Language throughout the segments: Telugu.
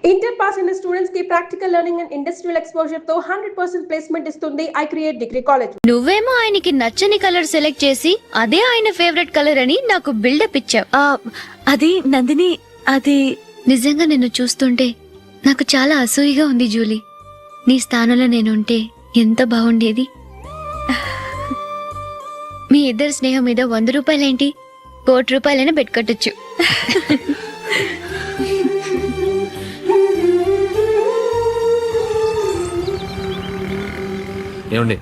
ఇంటర్ పాస్ అయిన స్టూడెంట్స్ కి practical learning and industrial exposure తో 100% ప్లేస్మెంట్ ఇస్తుంది ఐ క్రియేట్ డిగ్రీ కాలేజ్. నువ్వేమో ఆయనకి నచ్చని కలర్ సెలెక్ట్ చేసి అదే ఆయన ఫేవరెట్ కలర్ అని నాకు బిల్డప్ ఇచ్చావు. అది నందిని, అది నిజంగా నిన్ను చూస్తుంటే నాకు చాలా అసూయగా ఉంది జూలీ. నీ స్థానంలో నేనుంటే ఎంత బాగుండేది. మీ ఇద్దరు స్నేహం మీద 100 రూపాయలేంటి, 1 కోటి రూపాయలైనా పెట్టుకట్టచ్చు. ఏమండి,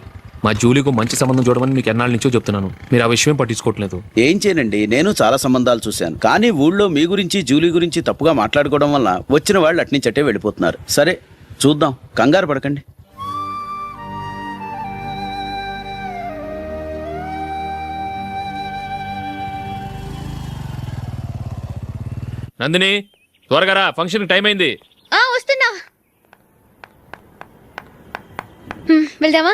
మా జూలీకు మంచి సంబంధం చూడమని మీకు ఎన్నాళ్ళ నుంచో చెప్తున్నాను, మీరు ఆ విషయం పట్టించుకోవట్లేదు. ఏం చేయనండి, నేను చాలా సంబంధాలు చూశాను, కానీ ఊళ్ళో మీ గురించి జూలీ గురించి తప్పుగా మాట్లాడుకోవడం వల్ల వచ్చిన వాళ్ళు అట్నుంచటే వెళ్ళిపోతున్నారు. సరే చూద్దాం, కంగారు పడకండి. నందిని, త్వరగా రా, ఫంక్షన్ టైం అయింది. వస్తున్నా. వెళ్దామా?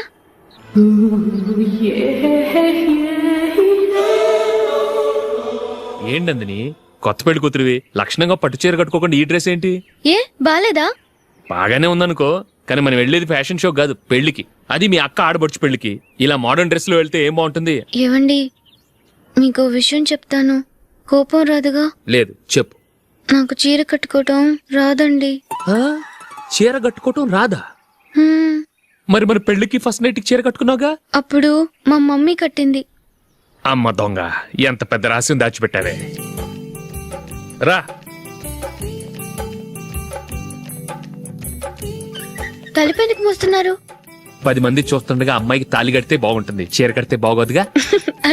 ఏంటి నందిని, కొత్త పెళ్లి కూతురివి, లక్షణంగా పట్టు చీర కట్టుకోకుండా ఈ డ్రెస్ ఏంటి? ఏ బాలేదా? బాగానే ఉందనుకో, కానీ మనం వెళ్ళేది ఫ్యాషన్ షో కాదు, పెళ్లికి. అది మీ అక్క ఆడబడుచు పెళ్లికి. ఇలా మోడర్న్ డ్రెస్ లో వెళ్తే ఏం బాగుంటుంది? ఏవండి, మీకు విషయం చెప్తాను, కోపం రాదుగా? లేదు, చెప్పు. నాకు చీర కట్టుకోవటం రాదండి. చీర కట్టుకోవటం రాదా? మరి మన పెళ్లికి ఫస్ట్ నైట్ చీర కట్టుకున్నావుగా? అప్పుడు మా మమ్మీ కట్టింది. అమ్మ దొంగ, ఎంత పెద్ద రహస్యం దాచిపెట్టావే. రా. కలిపేందుకు మోస్తున్నారు? 10 మంది చూస్తుండగా అమ్మాయికి తాళి కడితే బాగుంటుంది, చీర కడితే బాగోదుగా.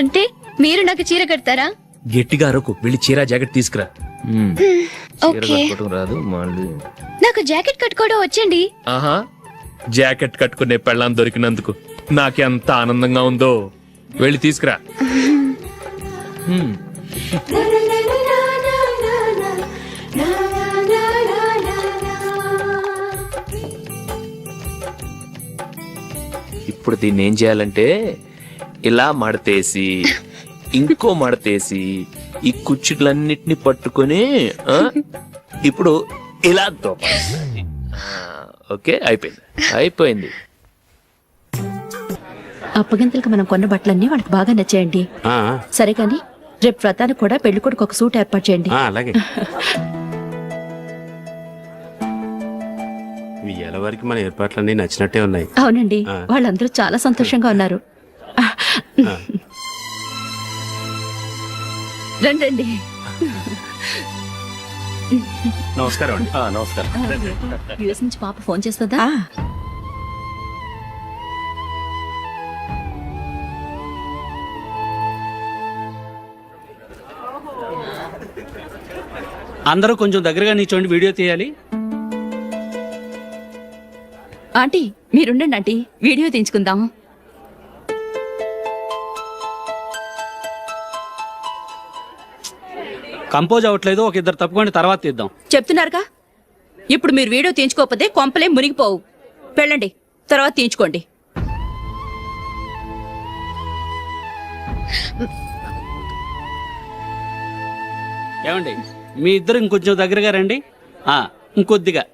అంటే మీరు నాకు చీర కడతారా? గట్టిగా అరకు, వెళ్ళి చీర జాకెట్ తీసుకురా. ఓకే. రాదు మళ్ళీ. నాకు జాకెట్ కట్టుకోవడం వచ్చండి. ఆహా, జాకెట్ కట్టుకునే పెళ్ళాం దొరికినందుకు నాకెంత ఆనందంగా ఉందో. వెళ్ళి తీసుకురా. ఇప్పుడు దీన్ని ఏం చేయాలంటే, ఇలా మడతేసి ఇంకో మడతేసి ఈ కుర్చీలన్నిటిని పట్టుకొని ఇప్పుడు ఇలా దోపాలి. ఓకే, అయిపోయింది. అప్పగింతలకు మనం కొన్న బట్టలన్నీ వాళ్ళకి బాగా నచ్చాయండి. సరే కానీ రేపు వ్రతానికి కూడా పెళ్లి కొడుకు ఒక సూట్ ఏర్పాటు చేయండి. అలాగే. ఇవాళ వరకు మన ఏర్పాట్లన్నీ నచ్చినట్టే ఉన్నాయి. అవునండి, వాళ్ళందరూ చాలా సంతోషంగా ఉన్నారు. రండి. నమస్కారం అండి. నమస్కారం. యూఎస్ నుంచి పాప ఫోన్ చేస్తుందా? అందరూ కొంచెం దగ్గరగా నిల్చోండి, వీడియో తీయాలి. ఆంటీ మీరుండండి ఆంటీ, వీడియో తీయించుకుందాం. కంపోజ్ అవ్వట్లేదు, ఒక ఇద్దరు తప్పుకోండి, తర్వాత తీద్దాం. చెప్తున్నారుగా, ఇప్పుడు మీరు వీడియో తీయించుకోకపోతే కొంపలే మునిగిపోవు. వెళ్ళండి, తర్వాత తీయించుకోండి. ఏమండి, మీ ఇద్దరు ఇంకొంచెం దగ్గరగా రండి. ఇంకొద్దిగా.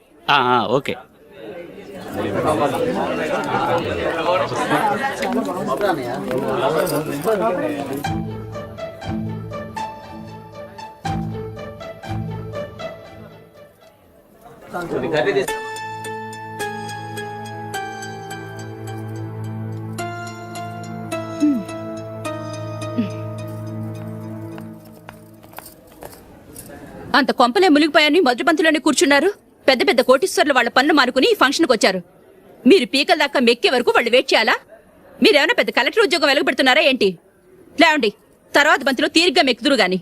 ఓకే. అంత కొంపలే మునిగిపోయాని మొదటి బంతులోనే కూర్చున్నారు. పెద్ద పెద్ద కోటీశ్వర్లు వాళ్ళ పనులు మానుకుని ఈ ఫంక్షన్కి వచ్చారు. మీరు పీకల దాకా మెక్కే వరకు వాళ్ళు వెయిట్ చేయాలా? మీరేమైనా పెద్ద కలెక్టర్ ఉద్యోగం వెలగబెడుతున్నారా ఏంటి? లేవండి, తర్వాత బంతిలో తీరిగ్గా మెక్కుదురు గాని.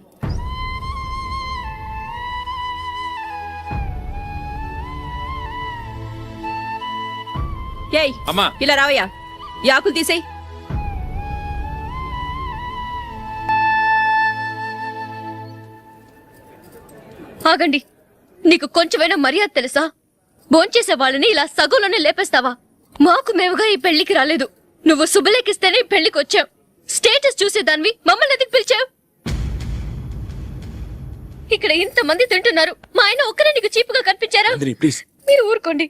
ఏయ్, ఇలా రావయ్యా, యాకులు తీసేయ్. ఆగండి, నీకు కొంచెమైనా మర్యాద తెలుసా? భోంచేసే వాళ్ళని ఇలా సగంలోనే లేపేస్తావా? మాకు మేముగా ఈ పెళ్లికి రాలేదు, నువ్వు శుభలేఖిస్తేనే ఈ పెళ్లికి వచ్చావు. స్టేటస్ చూసేదానివి మమ్మల్ని ఎందుకు పిలిచావు? ఇక్కడ ఇంతమంది తింటున్నారు, మా ఆయన ఒక్కరే నీకు చీపుగా కనిపించారా? నందిని ప్లీజ్. మీరు ఊరుకోండి.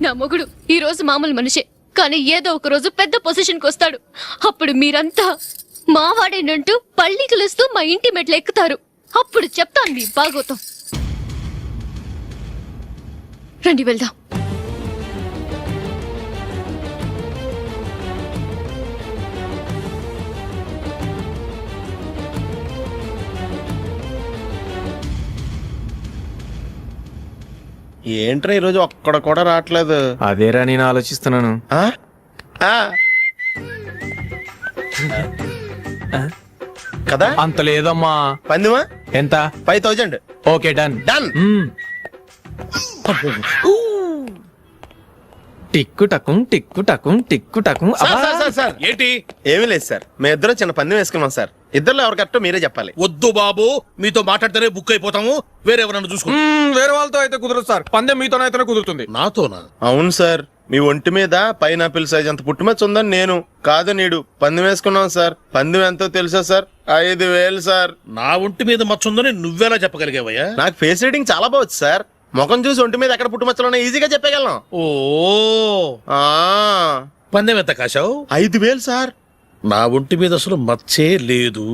నా మొగుడు ఈ రోజు మామూలు మనిషే, కానీ ఏదో ఒక రోజు పెద్ద పొజిషన్కి వస్తాడు. అప్పుడు మీరంతా మావాడేనంటూ పళ్ళికలుస్తూ మా ఇంటి మెట్లు ఎక్కుతారు. అప్పుడు చెప్తాను మీ బాగోతం. రండి వెళ్దాం. ఏంట్రా ఈరోజు ఒక్కడ కూడా రావట్లేదు. అదేరా నేను ఆలోచిస్తున్నాను. ఆ? ఆ. కదా అంత లేదమ్మా. పందిమా ఎంత? 5000. Okay done. డన్. టిక్కు టకుం టిక్కు టకుం టిక్కు టకుం. సార్ ఏంటి? ఏమీ లేదు సార్, మేము ఇద్దరు చిన్న పందెం వేసుకున్నాం సార్. ఇద్దరు ఎవరు కరెక్టో మీరే చెప్పాలి. వద్దు బాబు, మీతో మాట్లాడితేనే బుక్ అయిపోతాము. వేరెవరన్నా చూసుకో. వేరే వాళ్ళతో అయితే కుదరదు సార్, పందెం మీతోనైతేనే కుదురుతుంది. నాతోనా? అవును సార్, మీ ఒంటి మీద పైనాపిల్ సైజ్ అంత పుట్టుమచ్చ ఉందని నేను కాదు నీడు పందెం వేసుకున్నాం సార్. పందెం ఎంతో తెలుసా సార్? 5000 సార్. నా ఒంటి మీద మచ్చ ఉందని నువ్వెలా చెప్పగలిగావయ్యా? నాకు ఫేస్ రీడింగ్ చాలా బాగుంది సార్. ముఖం చూసి ఒంటి మీద ఎక్కడ పుట్టుమచ్చలో ఈజీగా చెప్పగలను. ఓ, ఆ, పందెం ఎంత కాశావు? 5000 సార్. నా ఒంటి మీద అసలు మచ్చే లేదు.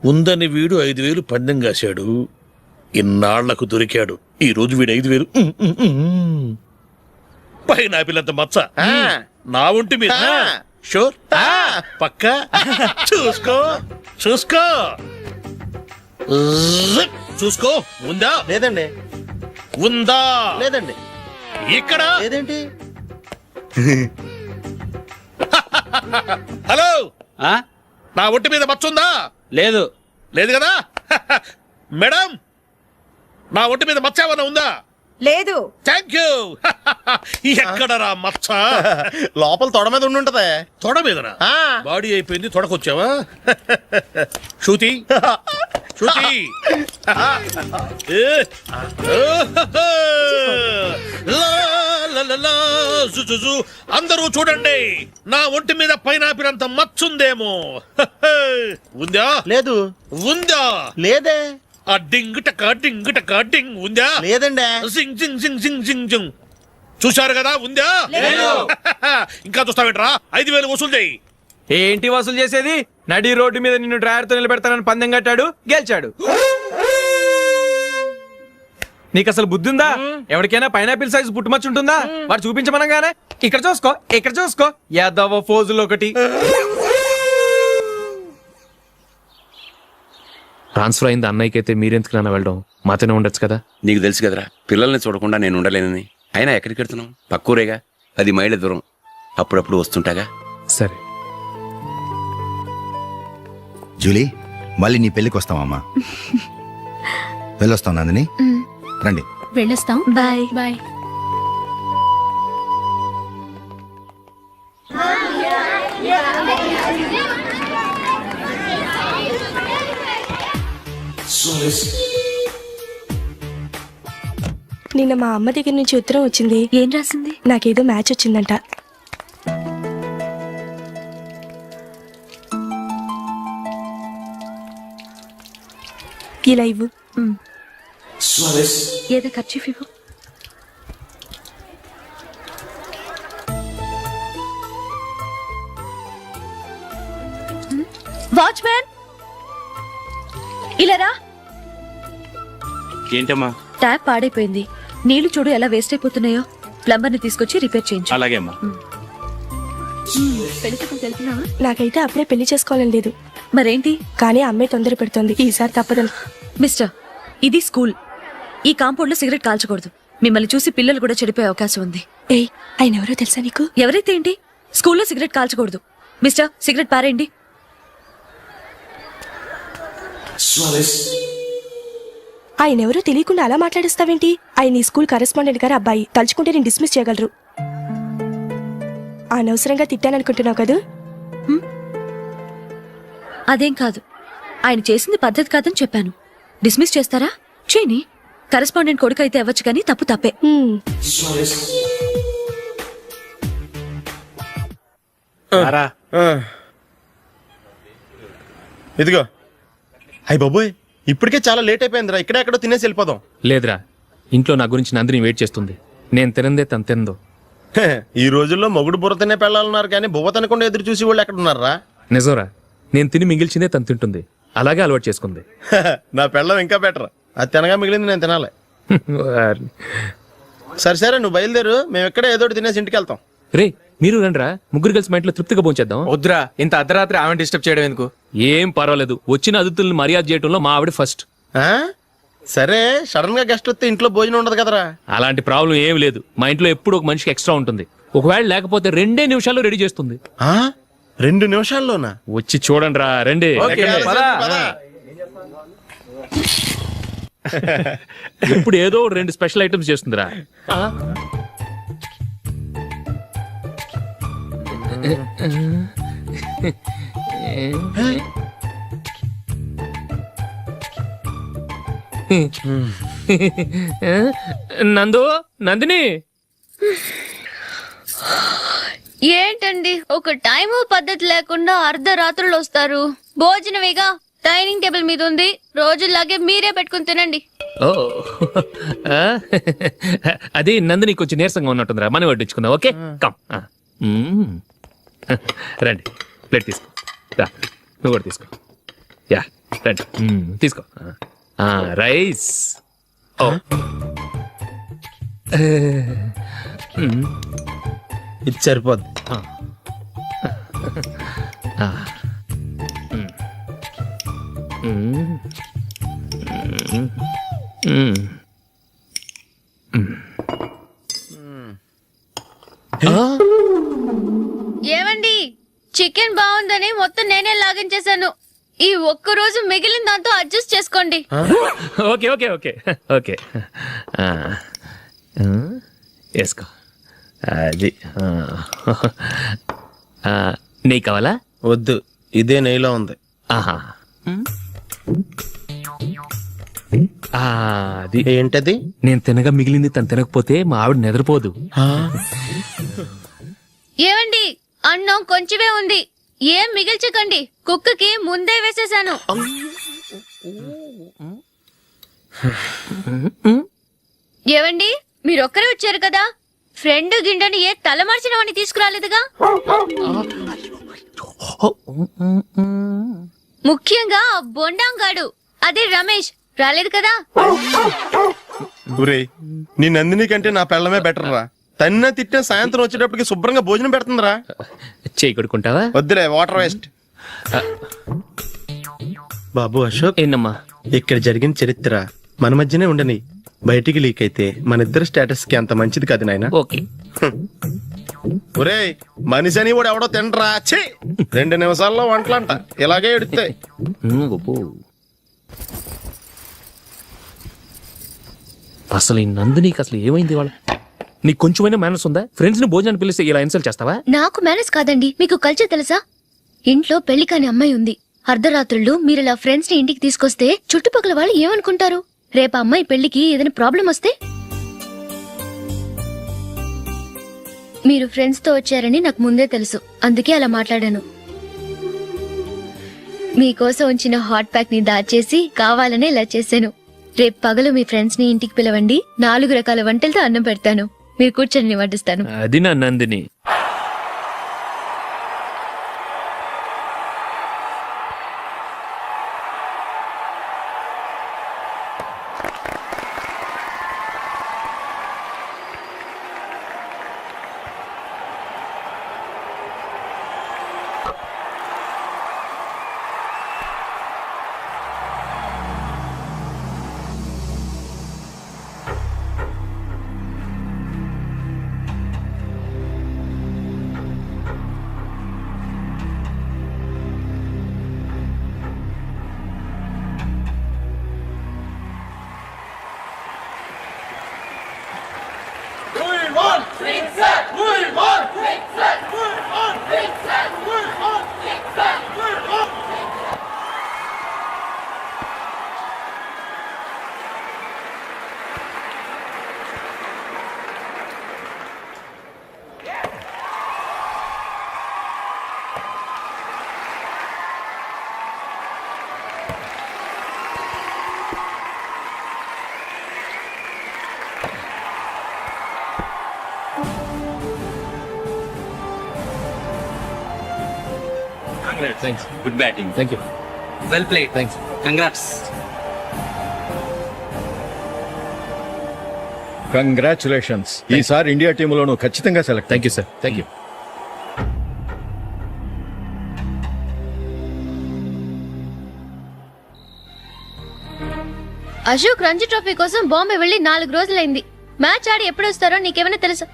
ఉందని వీడు 5000 పందెం కాశాడు. ఇన్నాళ్లకు దొరికాడు. ఈ రోజు వీడు 5000. పైన పిల్లంత మచ్చ ఆ. నా ఒంటి మీద. ఆ. షూర్? ఆ. పక్క చూసుకో చూసుకో జిప్. చూసుకో. ఉందా? లేదండి. ఉందా? లేదండి. ఇక్కడ లేదేంటి? హలో, ఆ? నా ఒంటి మీద మచ్చ ఉందా? లేదు. లేదు కదా? మేడం, నా ఒంటి మీద మచ్చ ఏమన్నా ఉందా? లేదు. Thank you. ఎక్కడరా మచ్చ? లోపల తొడ మీద ఉండుంటదే. తొడ మీదనా? ఆ. బాడీ అయిపోయింది, తొడకొచ్చావా? శృతి శృతి. ఏ. లా, లా, లా, లా, జు, జు, జు. అందరూ చూడండి, నా ఒంటి మీద పైనాపిల్ అంత మచ్చుందేమో. ఉందా? లేదు. ఉందా? లేదే. ఆ డింగ్ టక డింగ్ టక డింగ్ ఉందా? లేదండి. జింగ్ జింగ్ జింగ్ జింగ్ జింగ్ జింగ్. చూశారు కదా? ఉందా? ఇంకా చూస్తావేంట్రా? 5000 వసూలు చేయి. ఏంటి వసూలు చేసేది? నడి రోడ్డు మీద నిన్ను డ్రైవర్ తో నిలబెడతానని పందెం కట్టాడు, గెలిచాడు. నీకు అసలు బుద్ధి ఉందా? ఎవరికైనా పైనాపిల్ సైజ్ పుట్టుమచ్చు ఉంటుందా? వాడు చూపించమనగానే ఇక్కడ చూసుకో, ఇక్కడ చూసుకో, యాదవ ఫోజులు ఒకటి. ట్రాన్స్ఫర్ అయింది అన్నయ్యకి అయితే మీరెందుకు నాన్న వెళ్ళడం? మాతోనే ఉండొచ్చు కదా. నీకు తెలుసు కదరా, పిల్లల్ని చూడకుండా నేను ఉండలేనని. అయినా ఎక్కడికి వెళ్తున్నావు? పక్కూరేగా, 10 మైళ్ళ దూరం. అప్పుడప్పుడు వస్తుంటాగా. సరే. జూలీ, మళ్ళీ నీ పెళ్ళికి వస్తామమ్మా. వెళ్ళొస్తాం నందిని, రండి. వెళ్ళొస్తాం. Bye bye. నిన్న మా అమ్మ దగ్గర నుంచి ఉత్తరం వచ్చింది. ఏం రాసింది? నాకేదో మ్యాచ్ వచ్చిందంట. ఇలా ఇవ్వు. ఏదో ఖర్చు ఇవ్వు. వాచ్మ్యాన్, ఇలా రా. ఏంటమ్మా? ట్యాప్ పాడైపోయింది. నీళ్లు చూడు ఎలా వేస్ట్ అయిపోతున్నాయో. ప్లంబర్ ని తీసుకొచ్చి రిపేర్ చేయించు. అలాగే అమ్మా. పెళ్లికి వెళ్తున్నావా? నాకైతే అప్పుడే పెళ్లి చేసుకోవాలని లేదు. మరేంటి? కానీ అమ్మే తొందర పెడుతోంది. ఈసారి తప్పదని. మిస్టర్, ఇది స్కూల్. ఈ కాంపౌండ్ లో సిగరెట్ కాల్చకూడదు. మిమ్మల్ని చూసి పిల్లలు కూడా చెడిపోయే అవకాశం ఉంది. ఏయ్, ఆయన ఎవరో తెలుసా నీకు? ఎవరైతే ఏంటి, స్కూల్లో సిగరెట్ కాల్చకూడదు. మిస్టర్, సిగరెట్ పారేయండి. ఆయన ఎవరో తెలియకుండా అలా మాట్లాడిస్తావేంటి? ఆయన ఈ స్కూల్ కరెస్పాండెంట్ గారి అబ్బాయి. తలుచుకుంటే నేను డిస్మిస్ చేయగలరు. అనవసరంగా తిట్టాననుకుంటున్నావు కదా? అదేం కాదు, ఆయన చేసింది పద్ధతి కాదని చెప్పాను. డిస్మిస్ చేస్తారా? చేయని. కరెస్పాండెంట్ కొడుకు అయితే అవ్వచ్చు, కానీ తప్పు తప్పే. ఇదిగో అయ్య బాబోయ్, ఇప్పటికే చాలా లేట్ అయిపోయిందిరా, ఇక్కడే ఎక్కడో తినేసి వెళ్ళిపోదాం. లేదురా, ఇంట్లో నా గురించి నందిని వెయిట్ చేస్తుంది. నేను తినందే తను తిందో. హే, ఈ రోజుల్లో మొగుడు బుర్ర తినే పెళ్ళాలన్నారు కానీ బువ్వ తినకుండా ఎదురు చూసి వాళ్ళు ఎక్కడ ఉన్నారా? నిజంరా, నేను తిని మిగిల్చిందే తను తింటుంది. అలాగే అలవాటు చేసుకుంది. నా పెళ్ళం ఇంకా బెటర్, అది తినగా మిగిలింది నేను తినాలి. సరే సరే, నువ్వు బయలుదేరు, మేము ఎక్కడ ఏదో ఒకటి తినేసి ఇంటికి వెళ్తాం. రే, మీరు రండిరా, ముగ్గురు కలిసి మా ఇంట్లో తృప్తిగా పోంచేద్దాం. వద్దురా, ఇంత అర్ధరాత్రి ఆమె డిస్టర్బ్ చేయడం ఎందుకు? ఏం పర్వాలేదు, వచ్చిన అతిథుల్ని మర్యాద చేయడంలో మా ఆవిడ ఫస్ట్. ఆ? సరే, సడన్ గా గెస్ట్ వస్తే ఇంట్లో భోజనం ఉండదు కదరా? అలాంటి ప్రాబ్లం ఏం లేదు. మా ఇంట్లో ఎప్పుడు ఒక మనిషికి ఎక్స్ట్రా ఉంటుంది. ఒకవేళ లేకపోతే 2 నిమిషాల్లో రెడీ చేస్తుంది. 2 నిమిషాల్లోనా? వచ్చి చూడండి రా, రండి. ఇప్పుడు ఏదో 2 స్పెషల్ ఐటమ్స్ చేస్తుందిరా. నందు, నందిని, ఏంటండి ఒక టైము పద్ధతి లేకుండా అర్ధరాత్రులు వస్తారు? భోజనమేగా డైనింగ్ టేబుల్ మీద ఉంది, రోజులాగే మీరే పెట్టుకుని తినండి. ఓ అది నందిని కొంచెం నీరసంగా ఉన్నట్టుందిరా, మనం వడ్డించుకుందాం. Okay, come. రండి, ప్లేట్ తీసుకో. రా, నువ్వు కూడా తీసుకో. యా, రండి, తీసుకో. రైస్. ఓ, ఇది సరిపోద్ది. ఏమండి, చికెన్ బాగుందని మొత్తం నేనే లాగించేశాను. ఈ ఒక్క రోజు మిగిలిన దాంతో అడ్జస్ట్ చేసుకోండి. ఓకే ఓకే ఓకే ఓకే, వేసుకో. అది నెయ్యి కావాలా? వద్దు, ఇదే నెయ్యిలో ఉంది. ఆహా, అది ఏంటది? నేను తినగా మిగిలింది తను తినకపోతే మా ఆవిడ నిద్రపోదు. ఏమండి, అన్నం కొంచెమే ఉంది, ఏం మిగిల్చకండి. కుక్కకి ముందే వేసేసాను. ఏవండి, మీరొక్కరే వచ్చారు కదా, ఫ్రెండ్ గిండెని ఏ తలమార్చిన వాడిని తీసుకురాలేదుగా? ముఖ్యంగా బొండాంగాడు, అదే రమేష్ రాలేదు కదా? ఊరే, నీ నందిని కంటే నా పెళ్ళమే బెటర్ రా. తన్న తిట్టే సాయంత్రం వచ్చేటప్పటికి శుభ్రంగా భోజనం పెడుతుందిరా. చేయి కొడుకుంటావా? వద్దులే, వాటర్ వేస్ట్. బాబు అశోక్, ఏంటమ్మా? ఇక్కడ జరిగిన చరిత్ర మన మధ్యనే ఉండని, బయటికి లీక్ అయితే మన ఇద్దరు స్టేటస్ కి అంత మంచిది కాదు నాయన. ఓకే. ఒరే, మనిషి అని కూడా ఎవడో తినరా. 2 నిమిషాల్లో వంటలంట, ఇలాగే ఎడితే. అసలు ఈ నందినికి అసలు ఏమైంది? వాళ్ళ నీకు కొంచెమైనా మేనస్ ఉందా? ఫ్రెండ్స్ ని భోజనాన్ని పిలిస్తే ఇలా ఇన్సల్ట్ చేస్తావా? నాకు మేనేజ్ కాదండి, మీకు కల్చర్ తెలుసా? ఇంట్లో పెళ్లి కాని అమ్మాయి ఉంది. అర్ధరాత్రుళ్ళు మీరు ఇలా ఫ్రెండ్స్ ని ఇంటికి తీసుకొస్తే చుట్టుపక్కల వాళ్ళు ఏమనుకుంటారు? రేపు అమ్మాయి పెళ్లికి ఏదైనా ప్రాబ్లం వస్తే? మీరు ఫ్రెండ్స్ తో వచ్చారని నాకు ముందే తెలుసు, అందుకే అలా మాట్లాడాను. మీకోసం ఉంచిన హాట్ ప్యాక్ ని దాచేసి కావాలనే ఇలా చేశాను. రేపు పగలు మీ ఫ్రెండ్స్ ని ఇంటికి పిలవండి, 4 రకాల వంటలతో అన్నం పెడతాను. మీరు కూర్చొని వడ్డిస్తాను. అది నా Nandini. Good batting. Thank you. Well played. Thanks. Congrats. Congratulations. ఈసారి ఇండియా టీంలోనూ ఖచ్చితంగా select. Thank you sir. Thank you. Ashok Ranji trophy కోసం బాంబే వెళ్ళి 4 రోజులైంది. మ్యాచ్ ఆడి ఎప్పుడు వస్తారో నీకేమైనా తెలుసా?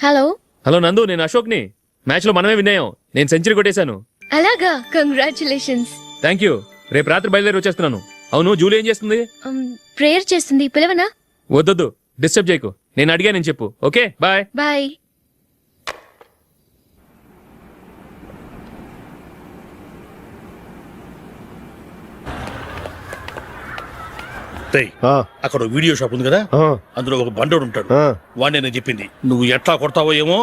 హలో హలో నందు, నేను అశోక్ని. మ్యాచ్ లో మనమే విన్నాయం. నేను సెంచరీ కొట్టేశాను. అలాగా, కంగ్రాచులేషన్స్. Thank you. రేపు రాత్రి బయలుదేరి వచ్చేస్తున్నాను. అవును, జూలీ ఏం చేస్తుంది? ప్రేయర్ చేస్తుంది, పిలవనా? వద్దొద్దు, డిస్టర్బ్ చేయకు. నేను అడిగానని చెప్పు. Okay, bye. బాయ్. అక్కడ వీడియో షాప్ ఉంది కదా, అందులో ఒక బండోడు ఉంటాడు. వాడిని నేను చెప్పింది. నువ్వు ఎట్లా కొడతావో ఏమో,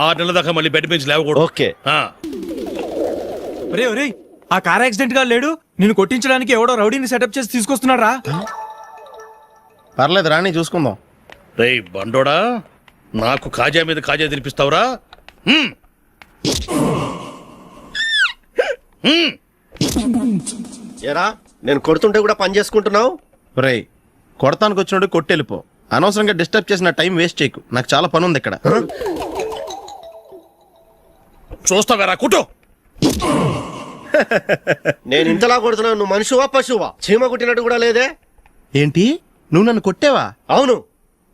6 నెలల దాకా మళ్ళీ బెడ్ పెంచి లేవకూడదు. ఓకే. ఒరే ఒరే, ఆ కార్ యాక్సిడెంట్ గా లేడు, నిన్ను కొట్టించడానికి ఎవడో రౌడీని సెటప్ చేసి తీసుకొస్తున్నారా? పర్లేదు రాని చూసుకుందాం. రేయ్ బండోడా, నాకు కాజా మీద కాజా తినిపిస్తావురా? ఎరా, నేను కొడుతుంటే కూడా పని చేసుకుంటున్నావు. రేయ్, కొడతానికి వచ్చినట్టు కొట్టెళ్ళిపో. అనవసరంగా డిస్టర్బ్ చేసిన టైం వేస్ట్ చేయకు. నాకు చాలా పని ఉంది ఇక్కడ. చూస్తావేరా కుట్టు. నేను ఇంతలా కొడుతున్నావు, నువ్వు మనిషివా పశువా? చీమ కొట్టినట్టు కూడా లేదే. ఏంటి, నువ్వు నన్ను కొట్టావా? అవును.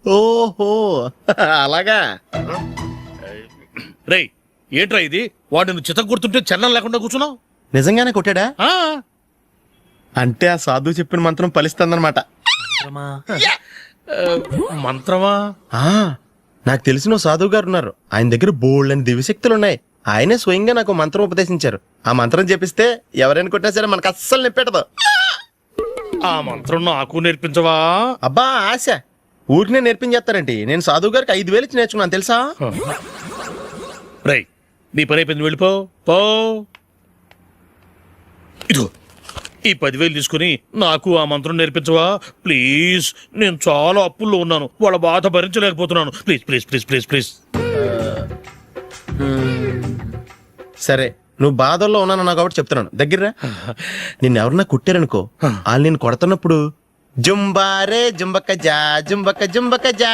ఓహో అలాగా. రేయ్ ఏంట్రా ఇది? వాడు నువ్వు చిత్త గుర్తుంటే చలనం లేకుండా కూర్చున్నావు. నిజంగానే కొట్టాడా? అంటే ఆ సాధువు చెప్పిన మంత్రం ఫలిస్తుందన్నమాట. మంత్రమా? నాకు తెలిసిన సాధువు గారు ఉన్నారు. ఆయన దగ్గర బోల్డని దివ్యశక్తులు ఉన్నాయి. ఆయనే స్వయంగా నాకు మంత్రం ఉపదేశించారు. ఆ మంత్రం చెప్పిస్తే ఎవరైనా కొట్టినా సరే మనకు అస్సలు నిప్పెట్టదు. ఆ మంత్రం నాకు నేర్పించవా? అబ్బా ఆశ, ఊరినే నేర్పించేస్తారండి. నేను సాధువు గారికి 5,000 ఇచ్చి నేర్చుకున్నాను తెలుసా? రేయ్ నీ పని అయిపోయింది, వెళ్ళిపో పో. ఇదిగో ఈ 10,000 తీసుకుని నాకు ఆ మంత్రం నేర్పించవా ప్లీజ్? నేను చాలా అప్పుల్లో ఉన్నాను, వాళ్ళ బాధ భరించలేకపోతున్నాను. Please please please please please. సరే, నువ్వు బాధల్లో ఉన్నాను నాకు కాబట్టి చెప్తున్నాను. దగ్గర నిన్ను ఎవరన్నా కుట్టారనుకో, వాళ్ళు నేను కొడుతున్నప్పుడు జుంబారే జుంబక జా జుంబక జుంబక జా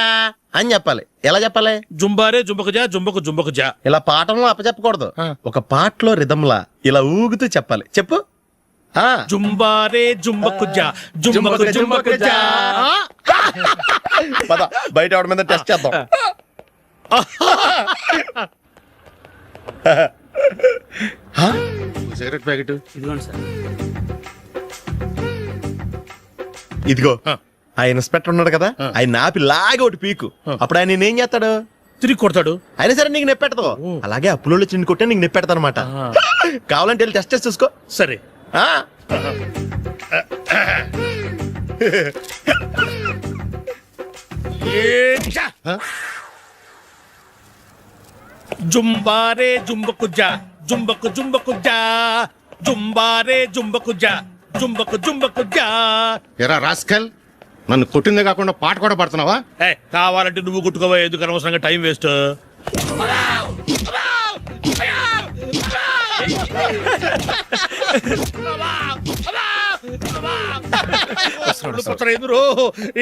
అని చెప్పాలి. ఎలా చెప్పాలి? జుంబారే జుంబక జా జుంబకు జుంబకు జా. ఇలా పాఠంలో అప్పచెప్పకూడదు. ఒక పాటలో రిధంలా ఇలా ఊగుతూ చెప్పాలి. చెప్పు. జుంబారే జుంబకు జా జుంబకు జుంబకు జా. పద బయట ఆవిడ మీద టెస్ట్ చేద్దాం. సిగరెట్ ప్యాకెట్ ఇదిగోండి సార్. ఇదిగో. ఆ ఇన్స్పెక్టర్ ఉన్నాడు కదా, ఆయన ఆపి లాగా ఒకటి పీకు. అప్పుడు ఆయన నేనేం చేస్తాడు? తిరిగి కొడతాడు. అయినా సరే నీకు నెప్పెడతావు. అలాగే అప్పులో చిన్న కొట్టే నీకు నెప్పెడతా అనమాట. కావాలంటే వెళ్ళి టెస్ట్ చేసి చూసుకో. సరే. జుంబారే జుంబకు జా జుంబకు జుంబకు జా జుంబారే జుంబకు జా జుంబకు జుంబకు జా. ఎరా రాస్కల్, నన్ను కొట్టిందే కాకుండా పాట కూడా పడుతున్నావా? కావాలంటే నువ్వు కొట్టుకోవా, ఎందుకు అనవసరంగా టైం వేస్ట్.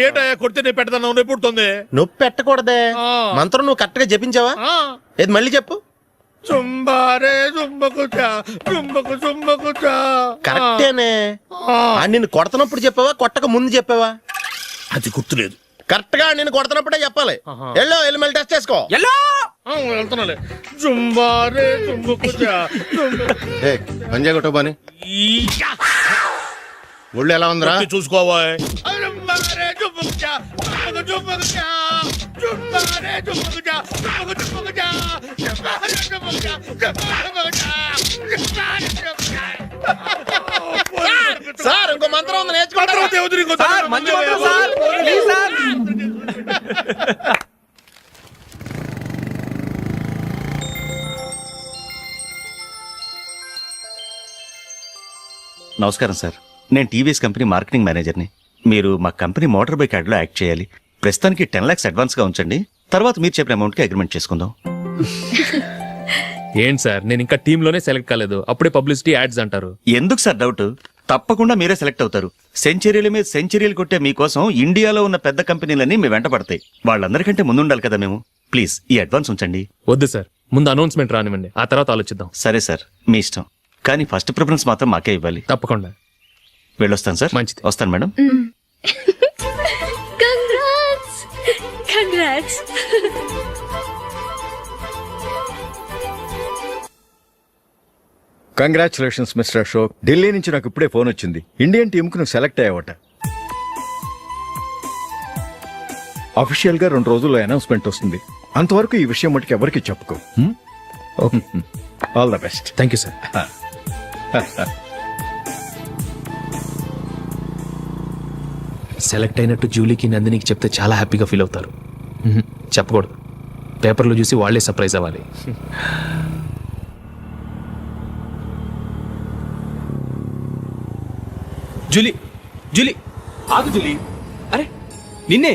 ఏంటయ్యా కొడితే నేను పెడతాను, నొప్పి పుడుతుంది. నొప్పి పెట్టకూడదే. మంత్రం నువ్వు కరెక్ట్ గా జపించావా? ఏది మళ్ళీ చెప్పు. జుంబారే జుంబకు జా జుంబకు జుంబకు జా. కరెక్టేనే. నిన్ను కొడుతున్నప్పుడు చెప్పావా, కొట్టక ముందు చెప్పావా? అది గుర్తులేదు. కరెక్ట్ గా నేను కొడుతున్నప్పుడే చెప్పాలి. వెళ్ళి మళ్ళీ టెస్ట్ చేసుకో. వెళ్తున్నాలే. జుంబారే జుంబకు జా పంజా కొట్టబాని ఒళ్ళు ఎలా ఉందిరా చూసుకోవా. సార్ ఇంకో మంత్రం ఉంది, నేర్చుకుంటారు. మంచి మంత్రం సార్, ప్లీజ్ సార్. నమస్కారం సార్, నేను టీవీఎస్ కంపెనీ మార్కెటింగ్ మేనేజర్ని. మీరు మా కంపెనీ మోటార్ బైక్ యాడ్లో యాక్ట్ చేయాలి. ప్రస్తుతానికి 10 lakhs అడ్వాన్స్గా ఉంచండి, తర్వాత మీరు చెప్పిన అమౌంట్కి అగ్రిమెంట్ చేసుకుందాం. ఏంటి సార్, నేను ఇంకా టీంలోనే సెలెక్ట్ కాలేదు, అప్పుడే పబ్లిసిటీ యాడ్స్ అంటారు. ఎందుకు సార్ డౌట్? తప్పకుండా మీరే సెలెక్ట్ అవుతారు. సెంచరీల మీద సెంచరీలు కొట్టే మీకోసం ఇండియాలో ఉన్న పెద్ద కంపెనీలన్నీ మీ వెంట పడతాయి. వాళ్ళందరికంటే ముందుండాలి కదా మేము. ప్లీజ్ ఈ అడ్వాన్స్ ఉంచండి. వద్దు సార్, ముందు అనౌన్స్మెంట్ రానివ్వండి, ఆ తర్వాత ఆలోచిద్దాం. సరే సార్, మీ ఇష్టం, కానీ ఫస్ట్ ప్రిఫరెన్స్ మాత్రం మాకే ఇవ్వాలి. తప్పకుండా. వెళ్ళొస్తాను సార్. మంచిది. వస్తాను madam. Congrats. Congratulations mister Ashok. Delhi నుంచి నాకు ఇప్పుడే ఫోన్ వచ్చింది. ఇండియన్ టీంకు నువ్వు సెలెక్ట్ అయ్యావట. అఫీషియల్ గా 2 రోజుల్లో అనౌన్స్మెంట్ వస్తుంది. అంతవరకు ఈ విషయం మటుకు ఎవరికి చెప్పుకో. All the best. Thank you sir. Select అయినట్టు జూలీకి, నందినికి చెప్తే చాలా హ్యాపీగా ఫీల్ అవుతారు. చెప్పకూడదు, పేపర్లో చూసి వాళ్ళే సర్ప్రైజ్ అవ్వాలి. జూలీ, జూలీ, ఆగు జూలీ. అరే నిన్నే.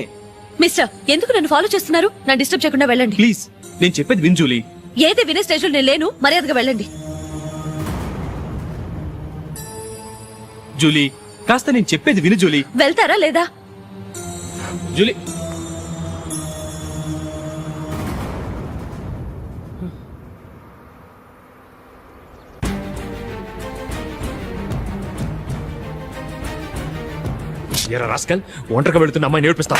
మిస్టర్, ఎందుకు నన్ను ఫాలో చేస్తున్నారు? నన్ను డిస్టర్బ్ చేయకుండా వెళ్ళండి ప్లీజ్, నేను చెప్పేది విన్ జూలీ. ఏది వినే స్టేజ్లో నేను లేను. మర్యాదగా వెళ్ళండి. జూలీ, కాస్త నేను చెప్పేది విను జూలీ. వెళ్తారా లేదా? జూలీ, ఎరా రాస్కల్, ఒంటరిగా వెళుతున్న అమ్మాయి నేర్పిస్తా.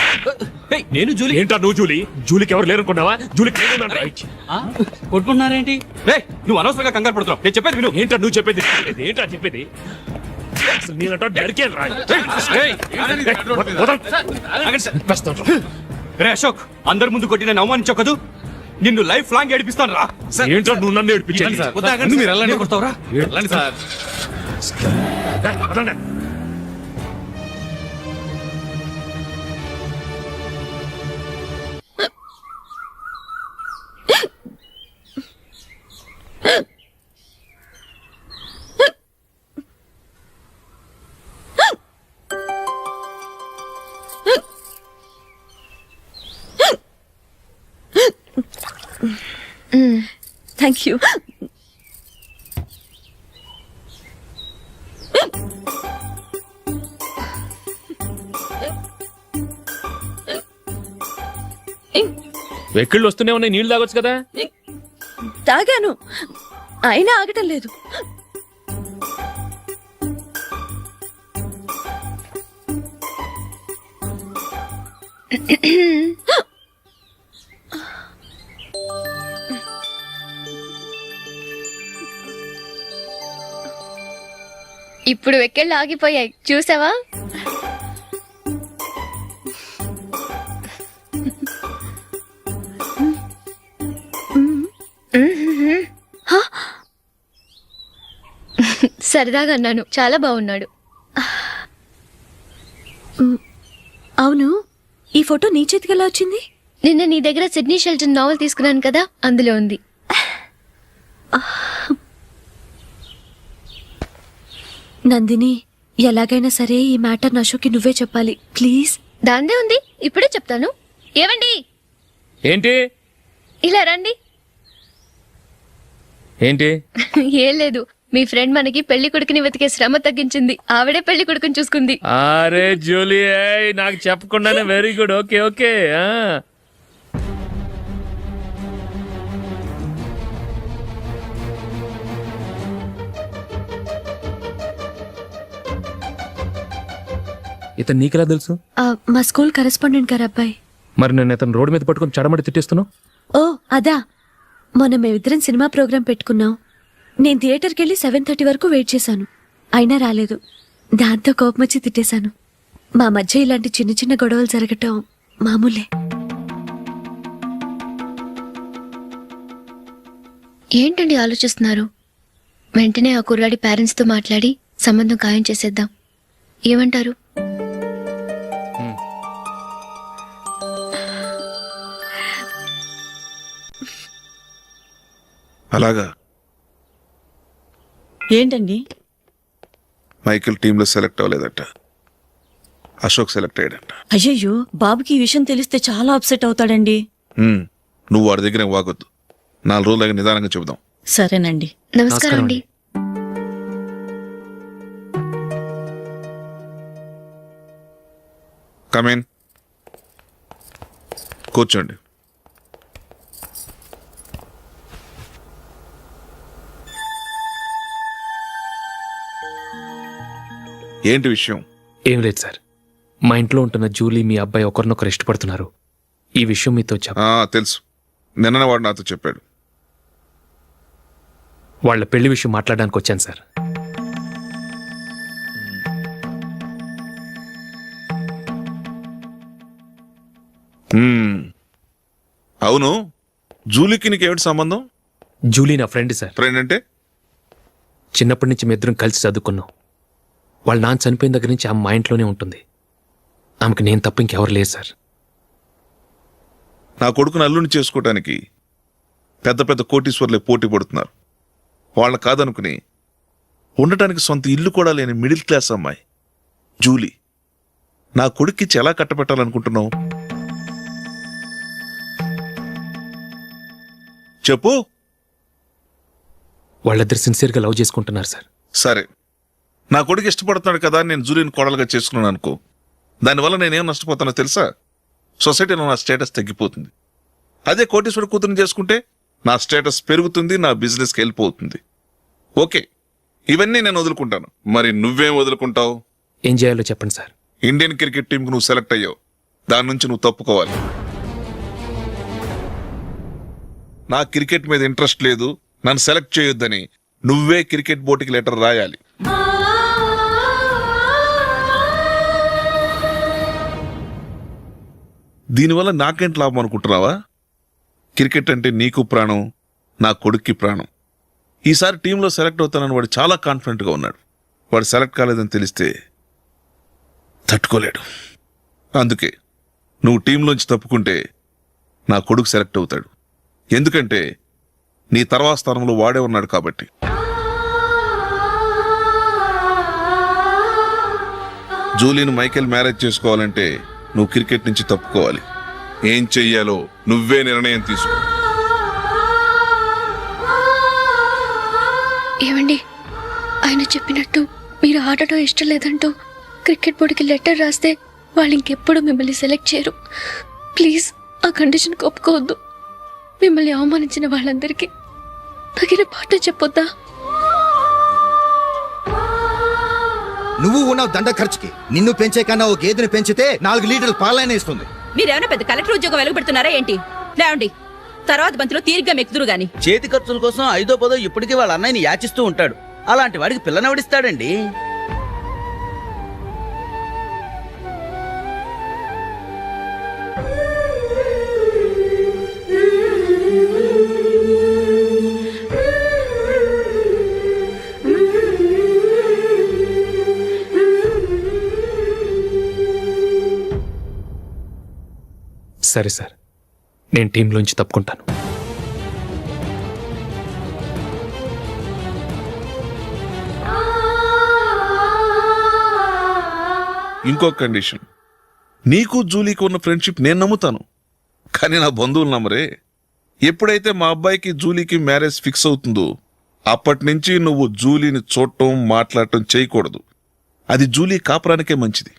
నేను జూలీ. ఏంటా నువ్వు జూలీ? జూలీకి ఎవరు లేరనుకున్నావా? జూలీకి కొట్టుకుంటున్నారేంటి? నువ్వు అనవసరంగా కంగారు పడుతున్నావు. నేను చెప్పేది విను. ఏంటా నువ్వు చెప్పేది? ఏంటా చెప్పేది? అసలు నేనంటా డరికే రా. రే అశోక్, అందరి ముందు కొట్టి నేను అవమానించావు కదూ. నిన్ను లైఫ్ లాంగ్ ఏడిపిస్తాను రా. ఏంటో నువ్వు నన్ను ఏడిపించాలి. మీరు వెళ్ళండి. కొడతావురా? వెళ్ళండి సార్. Thank you. వెక్కిళ్ళు వస్తూనే ఉన్నాయి, నీళ్లు తాగొచ్చు కదా. తాగాను, అయినా ఆగటం లేదు. ఇప్పుడు వెక్కెళ్ళు ఆగిపోయాయి, చూసావా? సరదాగా అన్నాను, చాలా బాగున్నాడు. అవును, ఈ ఫోటో నీ చేతికి ఎలా వచ్చింది? నిన్న నీ దగ్గర సిడ్నీ షెల్టన్ నావెల్ తీసుకున్నాను కదా, అందులో ఉంది. నందిని, ఎలాగైనా సరే ఈ మ్యాటర్ అశోక్కి నువ్వే చెప్పాలి ప్లీజ్. దాందే ఉంది, ఇప్పుడే చెప్తాను. ఏవండి, ఏంటి? ఇలా రండి. ఏంటి? ఏం లేదు, మీ ఫ్రెండ్ మనకి పెళ్లి కొడుకుని వెతికే శ్రమ తగ్గించింది. ఆవిడే పెళ్లి కొడుకుని చూసుకుంది. అరే జూలీ, నాకు చెప్పకుండానే వెరీ గుడ్. Okay okay. ఇతను నీకెలా తెలుసు? మా స్కూల్ కరెస్పాండెంట్ గారు అబ్బాయి. మరి నేను ఇతను రోడ్డు మీద పట్టుకొని చడమడి తిట్టేస్తున్నావు. ఓ అదా, మొన్న మేమిద్దరం సినిమా ప్రోగ్రాం పెట్టుకున్నాం. నేను థియేటర్కి వెళ్ళి 7:30 వరకు వెయిట్ చేశాను, అయినా రాలేదు. దాంతో కోపం వచ్చి తిట్టేశాను. మా మధ్య ఇలాంటి చిన్న చిన్న గొడవలు జరగటం మామూలే. ఏంటండి ఆలోచిస్తున్నారు? వెంటనే ఆ కుర్రాడి పేరెంట్స్తో మాట్లాడి సంబంధం ఖాయం చేసేద్దాం. ఏమంటారు? అలాగా. ఏంటండి? మైకిల్ టీంలో సెలెక్ట్ అవ్వలేదట, అశోక్ సెలెక్ట్ అయ్యాడంట. అయ్యయ్యో బాబుకి ఈ విషయం తెలిస్తే చాలా అప్సెట్ అవుతాడండి. నువ్వు వాడి దగ్గర వాగొద్దు, 4 రోజులు నిదానంగా చెబుదాం. సరేనండి. నమస్కారం అండి. కమేన్, కూర్చోండి. ఏంటి విషయం? ఏం లేదు సార్, మా ఇంట్లో ఉంటున్న జూలీ మీ అబ్బాయి ఒకరినొకరు ఇష్టపడుతున్నారు. ఈ విషయం మీతో తెలుసు, నిన్న వాడు నాతో చెప్పాడు. వాళ్ళ పెళ్లి విషయం మాట్లాడడానికి వచ్చాను సార్. అవును, జూలీకి నీకేమిటి సంబంధం? జూలీ నా ఫ్రెండ్ సార్. ఫ్రెండ్ అంటే? చిన్నప్పటి నుంచి మీ ఇద్దరం కలిసి చదువుకున్నాం. వాళ్ళ నాన్న చనిపోయిన దగ్గర నుంచి ఆమె మా ఇంట్లోనే ఉంటుంది. ఆమెకి నేను తప్ప ఇంకెవరు లేదు సార్. నా కొడుకును అల్లుని చేసుకోవటానికి పెద్ద పెద్ద కోటీశ్వర్లే పోటీ పడుతున్నారు. వాళ్ళని కాదనుకుని ఉండటానికి సొంత ఇల్లు కూడా లేని మిడిల్ క్లాస్ అమ్మాయి జూలీ నా కొడుక్కిచ్చి ఎలా కట్టబెట్టాలనుకుంటున్నావు? చెప్పు. వాళ్ళిద్దరు సిన్సియర్గా లవ్ చేసుకుంటున్నారు సార్. సరే, నా కొడుకు ఇష్టపడుతున్నాడు కదా అని నేను జూలీని కోడలుగా చేసుకున్నాను అనుకో, దానివల్ల నేనేం నష్టపోతానో తెలుసా? సొసైటీలో నా స్టేటస్ తగ్గిపోతుంది. అదే కోటీశ్వర కూతురుని చేసుకుంటే నా స్టేటస్ పెరుగుతుంది, నా బిజినెస్కి వెళ్ళిపోతుంది. ఓకే, ఇవన్నీ నేను వదులుకుంటాను. మరి నువ్వేం వదులుకుంటావు? ఏం చేయాలో చెప్పండి సార్. ఇండియన్ క్రికెట్ టీంకి నువ్వు సెలెక్ట్ అయ్యావు, దాని నుంచి నువ్వు తప్పుకోవాలి. నా క్రికెట్ మీద ఇంట్రెస్ట్ లేదు, నన్ను సెలెక్ట్ చేయొద్దని నువ్వే క్రికెట్ బోర్డుకి లెటర్ రాయాలి. దీనివల్ల నాకేంటి లాభం అనుకుంటున్నావా? క్రికెట్ అంటే నీకు ప్రాణం, నా కొడుక్కి ప్రాణం. ఈసారి టీంలో సెలెక్ట్ అవుతానని వాడు చాలా కాన్ఫిడెంట్గా ఉన్నాడు. వాడు సెలెక్ట్ కాలేదని తెలిస్తే తట్టుకోలేడు. అందుకే నువ్వు టీంలోంచి తప్పుకుంటే నా కొడుకు సెలెక్ట్ అవుతాడు. ఎందుకంటే నీ తర్వాత స్థానంలో వాడే ఉన్నాడు కాబట్టి. జూలీని మైకేల్ మ్యారేజ్ చేసుకోవాలంటే నువ్వు క్రికెట్ నుంచి తప్పుకోవాలి. ఏం చెయ్యాలో నువ్వే నిర్ణయం తీసుకో. ఏమండి, ఆయన చెప్పినట్టు మీరు ఆడటం ఇష్టం లేదంటూ క్రికెట్ బోర్డుకి లెటర్ రాస్తే వాళ్ళు ఇంకెప్పుడు మిమ్మల్ని సెలెక్ట్ చేయరు. ప్లీజ్ ఆ కండిషన్కి ఒప్పుకోవద్దు. మిమ్మల్ని అవమానించిన వాళ్ళందరికీ తగిన పాఠం చెప్పొద్దా? నువ్వు ఉన్నావు దండ ఖర్చుకి. నిన్ను పెంచే కన్నా ఓ గేదెని పెంచితే 4 లీటర్ల పాలైన ఇస్తుంది. మీరేమైనా పెద్ద కలెక్టర్ ఉద్యోగం వెలుగుపెడుతున్నారా ఏంటి? లేవండి, తర్వాత బంతిలో తీరిగ్గా మెక్కుదురు గాని. చేతి ఖర్చుల కోసం 5ో 10ో ఇప్పటికీ వాళ్ళ అన్నయ్యని యాచిస్తూ ఉంటాడు. అలాంటి వాడికి పిల్లనెవడిస్తాడండి? సరే సార్, నేను టీంలోంచి తప్పుకుంటాను. ఇంకో కండిషన్, నీకు జూలీకి ఉన్న ఫ్రెండ్షిప్ నేను నమ్ముతాను, కానీ నా బంధువులు నమ్మరే. ఎప్పుడైతే మా అబ్బాయికి జూలీకి మ్యారేజ్ ఫిక్స్ అవుతుందో అప్పటి నుంచి నువ్వు జూలీని చూడటం మాట్లాడటం చేయకూడదు. అది జూలీ కాపురానికే మంచిది.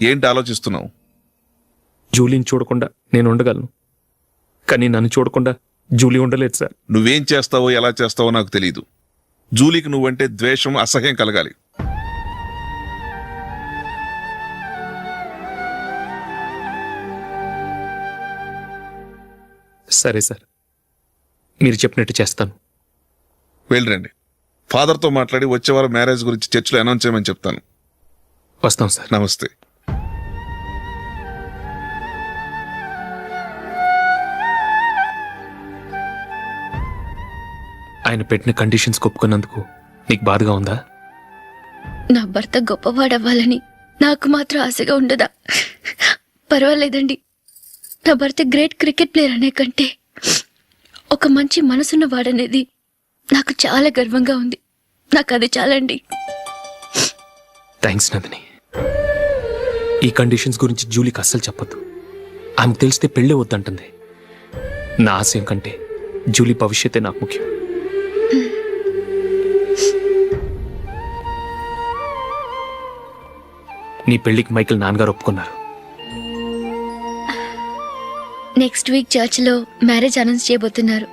ఏంటి ఆలోచిస్తున్నావు? జూలీని చూడకుండా నేను ఉండగలను, కానీ నన్ను చూడకుండా జూలీ ఉండలేదు సార్. నువ్వేం చేస్తావో ఎలా చేస్తావో నాకు తెలియదు. జూలీకి నువ్వంటే ద్వేషం, అసహ్యం కలగాలి. సరే సార్, మీరు చెప్పినట్టు చేస్తాను. వెళ్ళరండి, ఫాదర్తో మాట్లాడి వచ్చే వారం మ్యారేజ్ గురించి చర్చిలో అనౌన్స్ చేయమని చెప్తాను. వస్తాం సార్. నమస్తే. ఆయన పెట్టిన కండిషన్స్ ఒప్పుకున్నందుకు నీకు బాధగా ఉందా? నా భర్త గొప్పవాడవ్వాలని నాకు మాత్రం ఆశగా ఉండదా? పర్వాలేదండి, నా భర్త గ్రేట్ క్రికెట్ ప్లేయర్ అనే కంటే ఒక మంచి మనసున్న వాడనేది నాకు చాలా గర్వంగా ఉంది. నాకు అది చాలండి. థ్యాంక్స్ నందిని. ఈ కండిషన్స్ గురించి జూలీకి అస్సలు చెప్పొద్దు. ఆమెకు తెలిస్తే పెళ్ళే వద్దంటుంది. నా ఆశయం కంటే జూలీ భవిష్యత్తే నాకు ముఖ్యం. నీ పెళ్లికి మైకేల్ నాన్నగారు ఒప్పుకున్నారు. నెక్స్ట్ వీక్ చర్చ్లో మ్యారేజ్ అనౌన్స్ చేయబోతున్నారు.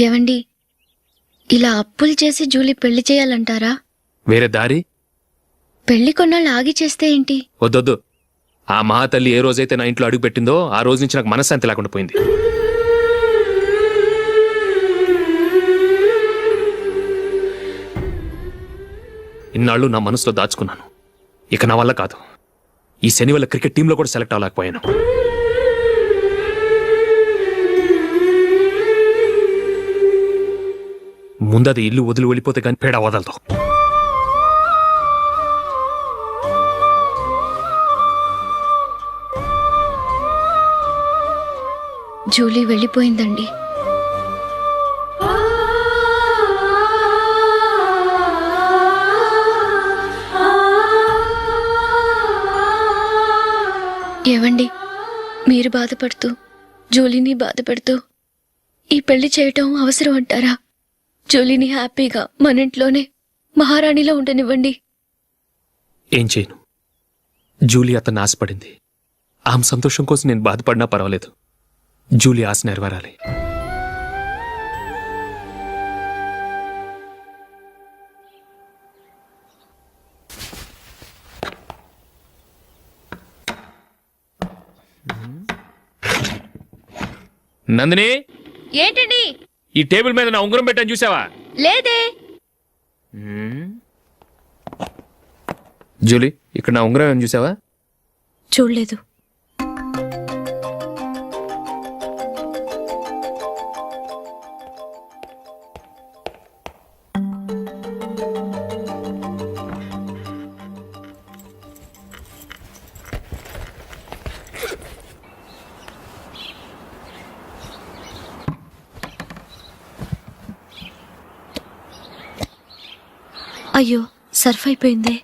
ఏవండి, ఇలా అప్పులు చేసి జూలీ పెళ్లి చేయాలంటారా? వేరే దారి? పెళ్లి కొన్నాళ్ళు ఆగి చేస్తే ఏంటి? వద్దొద్దు. ఆ మహాతల్లి ఏ రోజైతే నా ఇంట్లో అడుగు పెట్టిందో ఆ రోజు నుంచి నాకు మనశ్శాంతి లేకుండా పోయింది. ఇన్నాళ్ళు నా మనసులో దాచుకున్నాను. ఇక నా వల్ల కాదు. ఈ శని వల్ల క్రికెట్ టీంలో కూడా సెలెక్ట్ అవ్వలేకపోయాను. ముందది ఇల్లు వదిలి వెళ్ళిపోతే కానీ పేడ వదలదు. జూలీ వెళ్ళిపోయిందండి. ఏవండి, మీరు బాధపడుతూ జూలీని బాధపడుతూ ఈ పెళ్లి చేయటం అవసరం అంటారా? జూలీని హ్యాపీగా మన ఇంట్లోనే మహారాణిలో ఉండనివ్వండి. ఏం చేయను? జూలీ అతన్ని ఆశపడింది. ఆమె సంతోషం కోసం నేను బాధపడినా పర్వాలేదు. జూలీ ఆశ నెరవేరాలి. నందిని, ఏంటండి? ఈ టేబుల్ మీద నా ఉంగరం పెట్టని చూసావా? లేదే. జూలీ, ఇక్కడ నా ఉంగరం ఏమని చూసావా? చూడలేదు. అయ్యో, సర్ఫ్ అయిపోయిందే.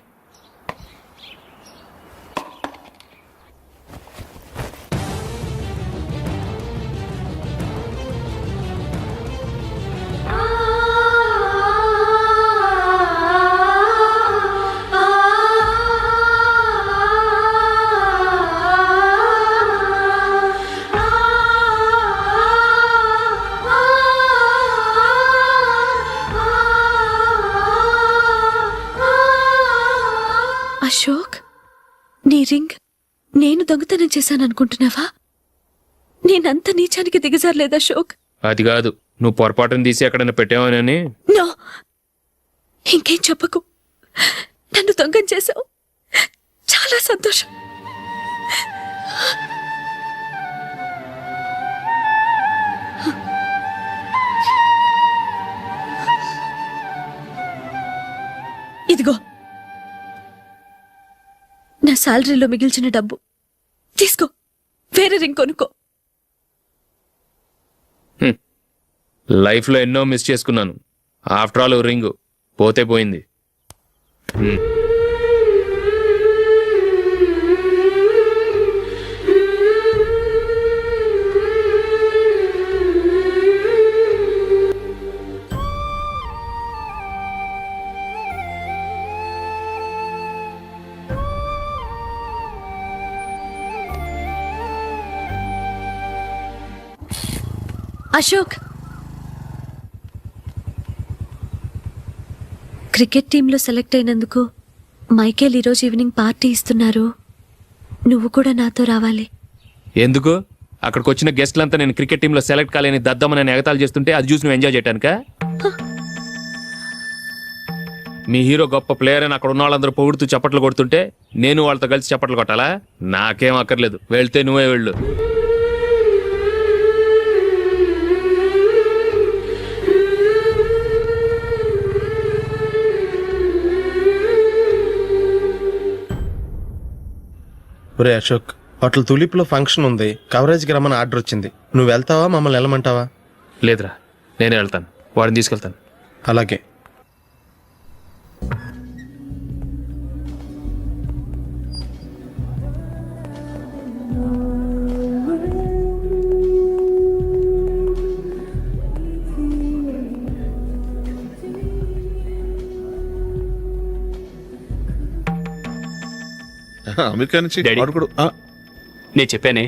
అశోక్, నీ రింగ్ నేను దొంగతనం చేశాననుకుంటున్నావా? నేనంత నీచానికి దిగజారలేదు అశోక్. అది కాదు, నువ్వు పొరపాటును తీసి ఎక్కడైనా పెట్టావని. నో, ఇంకేం చెప్పకు. నన్ను దొంగం చేశావు. చాలా సంతోషం. ఇదిగో నా శాలరీలో మిగిల్చిన డబ్బు తీసుకో. వేరే రింగ్ కొనుక్కో. లైఫ్లో ఎన్నో మిస్ చేసుకున్నాను. ఆఫ్టర్ ఆల్ రింగ్ పోతే పోయింది. అశోక్, క్రికెట్ టీంలో సెలెక్ట్ అయినందుకు మైకేల్ ఈరోజు ఈవినింగ్ పార్టీ ఇస్తున్నారు. నువ్వు కూడా నాతో రావాలి. ఎందుకు? అక్కడికి వచ్చిన గెస్ట్లంతా నేను క్రికెట్ టీంలో సెలెక్ట్ కాలేని దద్దమని ఎగతాలు చేస్తుంటే అది చూసి నువ్వు ఎంజాయ్ చేయటానిక? మీ హీరో గొప్ప ప్లేయర్ అని అక్కడ ఉన్న వాళ్ళందరూ పొగుడుతూ చప్పట్లు కొడుతుంటే నేను వాళ్ళతో కలిసి చప్పట్లు కొట్టాలా? నాకేం అక్కర్లేదు, వెళ్తే నువ్వే వెళ్ళు. ఒరే అశోక్, హోటల్ తులిప్లో ఫంక్షన్ ఉంది, కవరేజ్కి రమ్మని ఆర్డర్ వచ్చింది. నువ్వు వెళ్తావా, మమ్మల్ని వెళ్ళమంటావా? లేదురా, నేనే వెళ్తాను, వాడిని తీసుకెళ్తాను. అలాగే. అమెరికా నుంచి నేను చెప్పానే,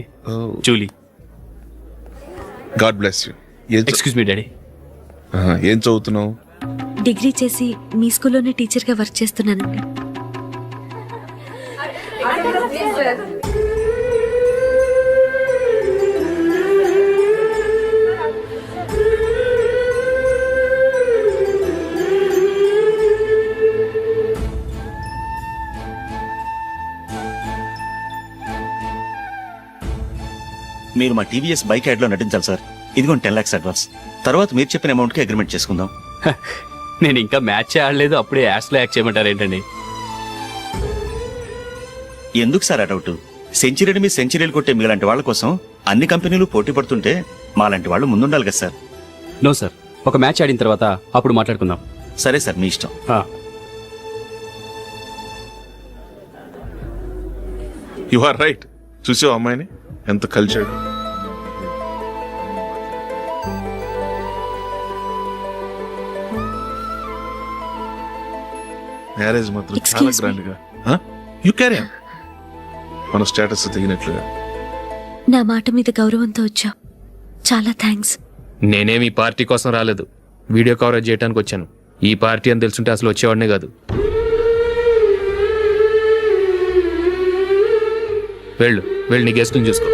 Julie. God bless you. Excuse me daddy. ఏం చదువుతున్నావు? డిగ్రీ చేసి మీ స్కూల్లోనే టీచర్గా వర్క్ చేస్తున్నానండి. మీరు మా టీవీఎస్ బైక్ యాడ్లో నటించాలి సార్. ఇదిగోండి 10 lakhs అడ్వాన్స్. తర్వాత మీరు చెప్పిన అమౌంట్కి అగ్రిమెంట్ చేసుకుందాం. నేను ఇంకా మ్యాచ్ ఆడలేదు, అప్పుడే యాడ్స్లో యాక్ట్ చేయమంటారు ఏంటండి? ఎందుకు సార్ ఆ డౌట్? సెంచరీని మీ సెంచరీలు కొట్టే మీలాంటి వాళ్ళ కోసం అన్ని కంపెనీలు పోటీ పడుతుంటే మాలాంటి వాళ్ళు ముందుండాలి కదా సార్. నో సార్, ఒక మ్యాచ్ ఆడిన తర్వాత అప్పుడు మాట్లాడుకుందాం. సరే సార్, మీ ఇష్టం. You are right. చూసావు అమ్మాయిని ఎంత కల్చర్డ్. మ్యారేజ్ మాత్రం చాలా గ్రాండ్ గా. You carry on. మన స్టేటస్ తగినట్లుగా. నా మాట మీద గౌరవంతో వచ్చా, చాలా థ్యాంక్స్. నేనేమి పార్టీ కోసం రాలేదు, వీడియో కవరేజ్ చేయడానికి వచ్చాను. ఈ పార్టీ అని తెలుసుంటే అసలు వచ్చేవాడినే కాదు. వెళ్ళు, వెళ్ళి నీ గెస్ట్ని చూసుకో.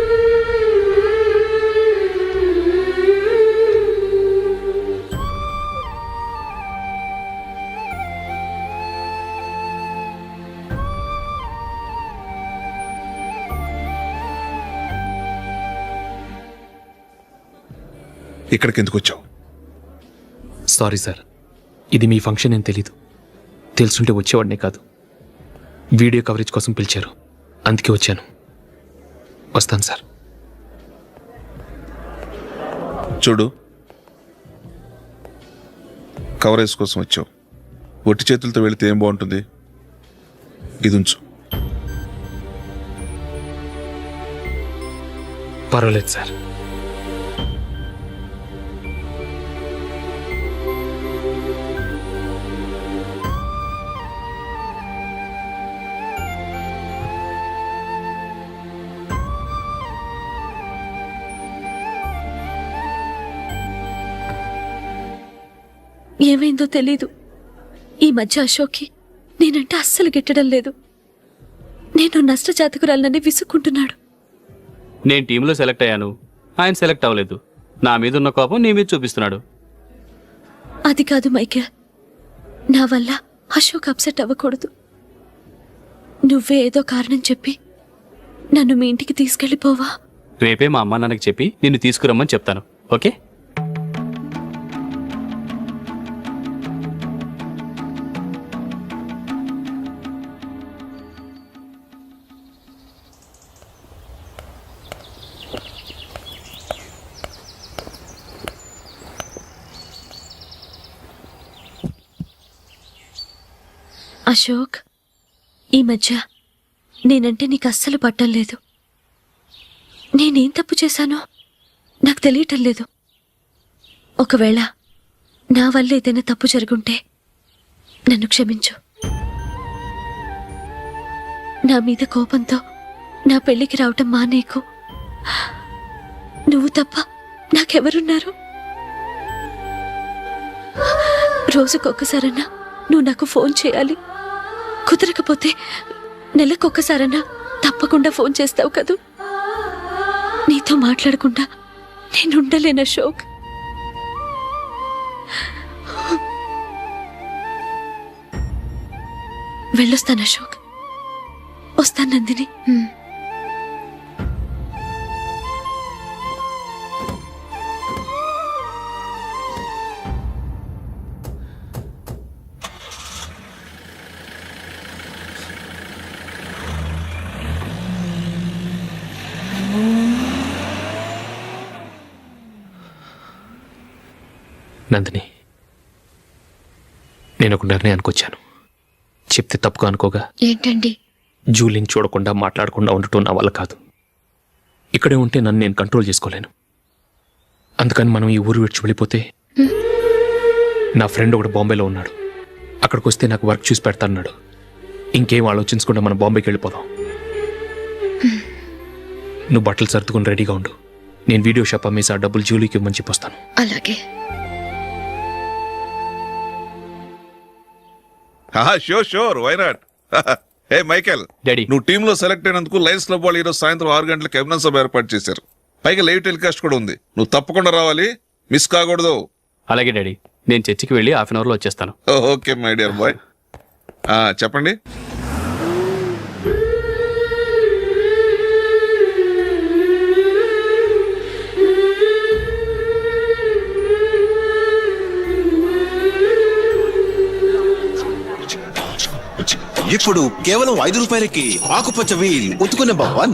ఇక్కడికి ఎందుకు వచ్చావు? సారీ సార్, ఇది మీ ఫంక్షన్ అని తెలీదు. తెలుసుంటే వచ్చేవాడినే కాదు. వీడియో కవరేజ్ కోసం పిలిచారు, అందుకే వచ్చాను. వస్తాను సార్. చూడు, కవరేజ్ కోసం వచ్చావు. ఒట్టి చేతులతో వెళితే ఏం బాగుంటుంది? ఇది ఉంచు. పర్వాలేదు సార్. ఏమైందో తెలీదు, ఈ మధ్య అశోక్కి నేనంటే అస్సలు గిట్టడం లేదు. నేను నష్టజాతకురాలనని విసుక్కుంటున్నాడు. నేను టీంలో సెలెక్ట్ అయ్యాను, ఆయన సెలెక్ట్ అవ్వలేదు. నా మీద ఉన్న కోపం నీ మీద చూపిస్తున్నాడు. అది కాదు మైకేల్, నా వల్ల అశోక్ అప్సెట్ అవ్వకూడదు. నువ్వే ఏదో కారణం చెప్పి నన్ను మీ ఇంటికి తీసుకెళ్ళిపోవా? రేపే మా అమ్మ నాన్నకి చెప్పి నిన్ను తీసుకురమ్మని చెప్తాను, ఓకే? అశోక్, ఈ మధ్య నేనంటే నీకు అస్సలు పట్టం లేదు. నేనేం తప్పు చేశానో నాకు తెలియటం లేదు. ఒకవేళ నా వల్ల ఏదైనా తప్పు జరుగుంటే నన్ను క్షమించు. నా మీద కోపంతో నా పెళ్లికి రావటం మానేకు. నువ్వు తప్ప నాకెవరున్నారు? రోజుకొక్కసారన్నా నువ్వు నాకు ఫోన్ చేయాలి. కుదరకపోతే నెలకొక్కసారన్నా తప్పకుండా ఫోన్ చేస్తావు కదూ? నీతో మాట్లాడకుండా నేను ఉండలేను అశోక్. వెళ్ళొస్తాను అశోక్. వస్తాను నందిని. నందిని, నేను ఒక నిర్ణయానికి వచ్చాను. చెప్తే తప్పుగా అనుకోగా. ఏంటండి? జూలిని చూడకుండా మాట్లాడకుండా ఉండటం నా వల్ల కాదు. ఇక్కడే ఉంటే నన్ను నేను కంట్రోల్ చేసుకోలేను. అందుకని మనం ఈ ఊరు విడిచి వెళ్ళిపోతే, నా ఫ్రెండ్ ఒకడు బాంబేలో ఉన్నాడు, అక్కడికి వస్తే నాకు వర్క్ చూసి పెడతాన్నాడు. ఇంకేం ఆలోచించకుండా మనం బాంబేకి వెళ్ళిపోదాం. నువ్వు బట్టలు సర్దుకుని రెడీగా ఉండు. నేను వీడియో షాప్ అమ్మేసి ఆ డబ్బులు జూలీకి ఇవ్వమని చెప్పొస్తాను. అలాగే. Sure why not. Hey Michael, daddy, నువ్వు టీంలో సెలెక్ట్ అయినందుకు లయన్స్ క్లబ్ వాళ్ళు ఈరోజు సాయంత్రం 6 గంటలకు అభినందన సభ ఏర్పాటు చేశారు. పైగా లైవ్ టెలికాస్ట్ కూడా ఉంది. నువ్వు తప్పకుండా రావాలి, మిస్ కాకూడదు. అలాగే డాడీ, నేను చర్చికి వెళ్ళి హాఫ్ అన్ అవర్లో వచ్చేస్తాను. Okay my dear bye. చెప్పండి. ఇప్పుడు కేవలం 5 రూపాయలకి ఆకుపచ్చ వీల్ ఉతుకు నెంబర్ 1.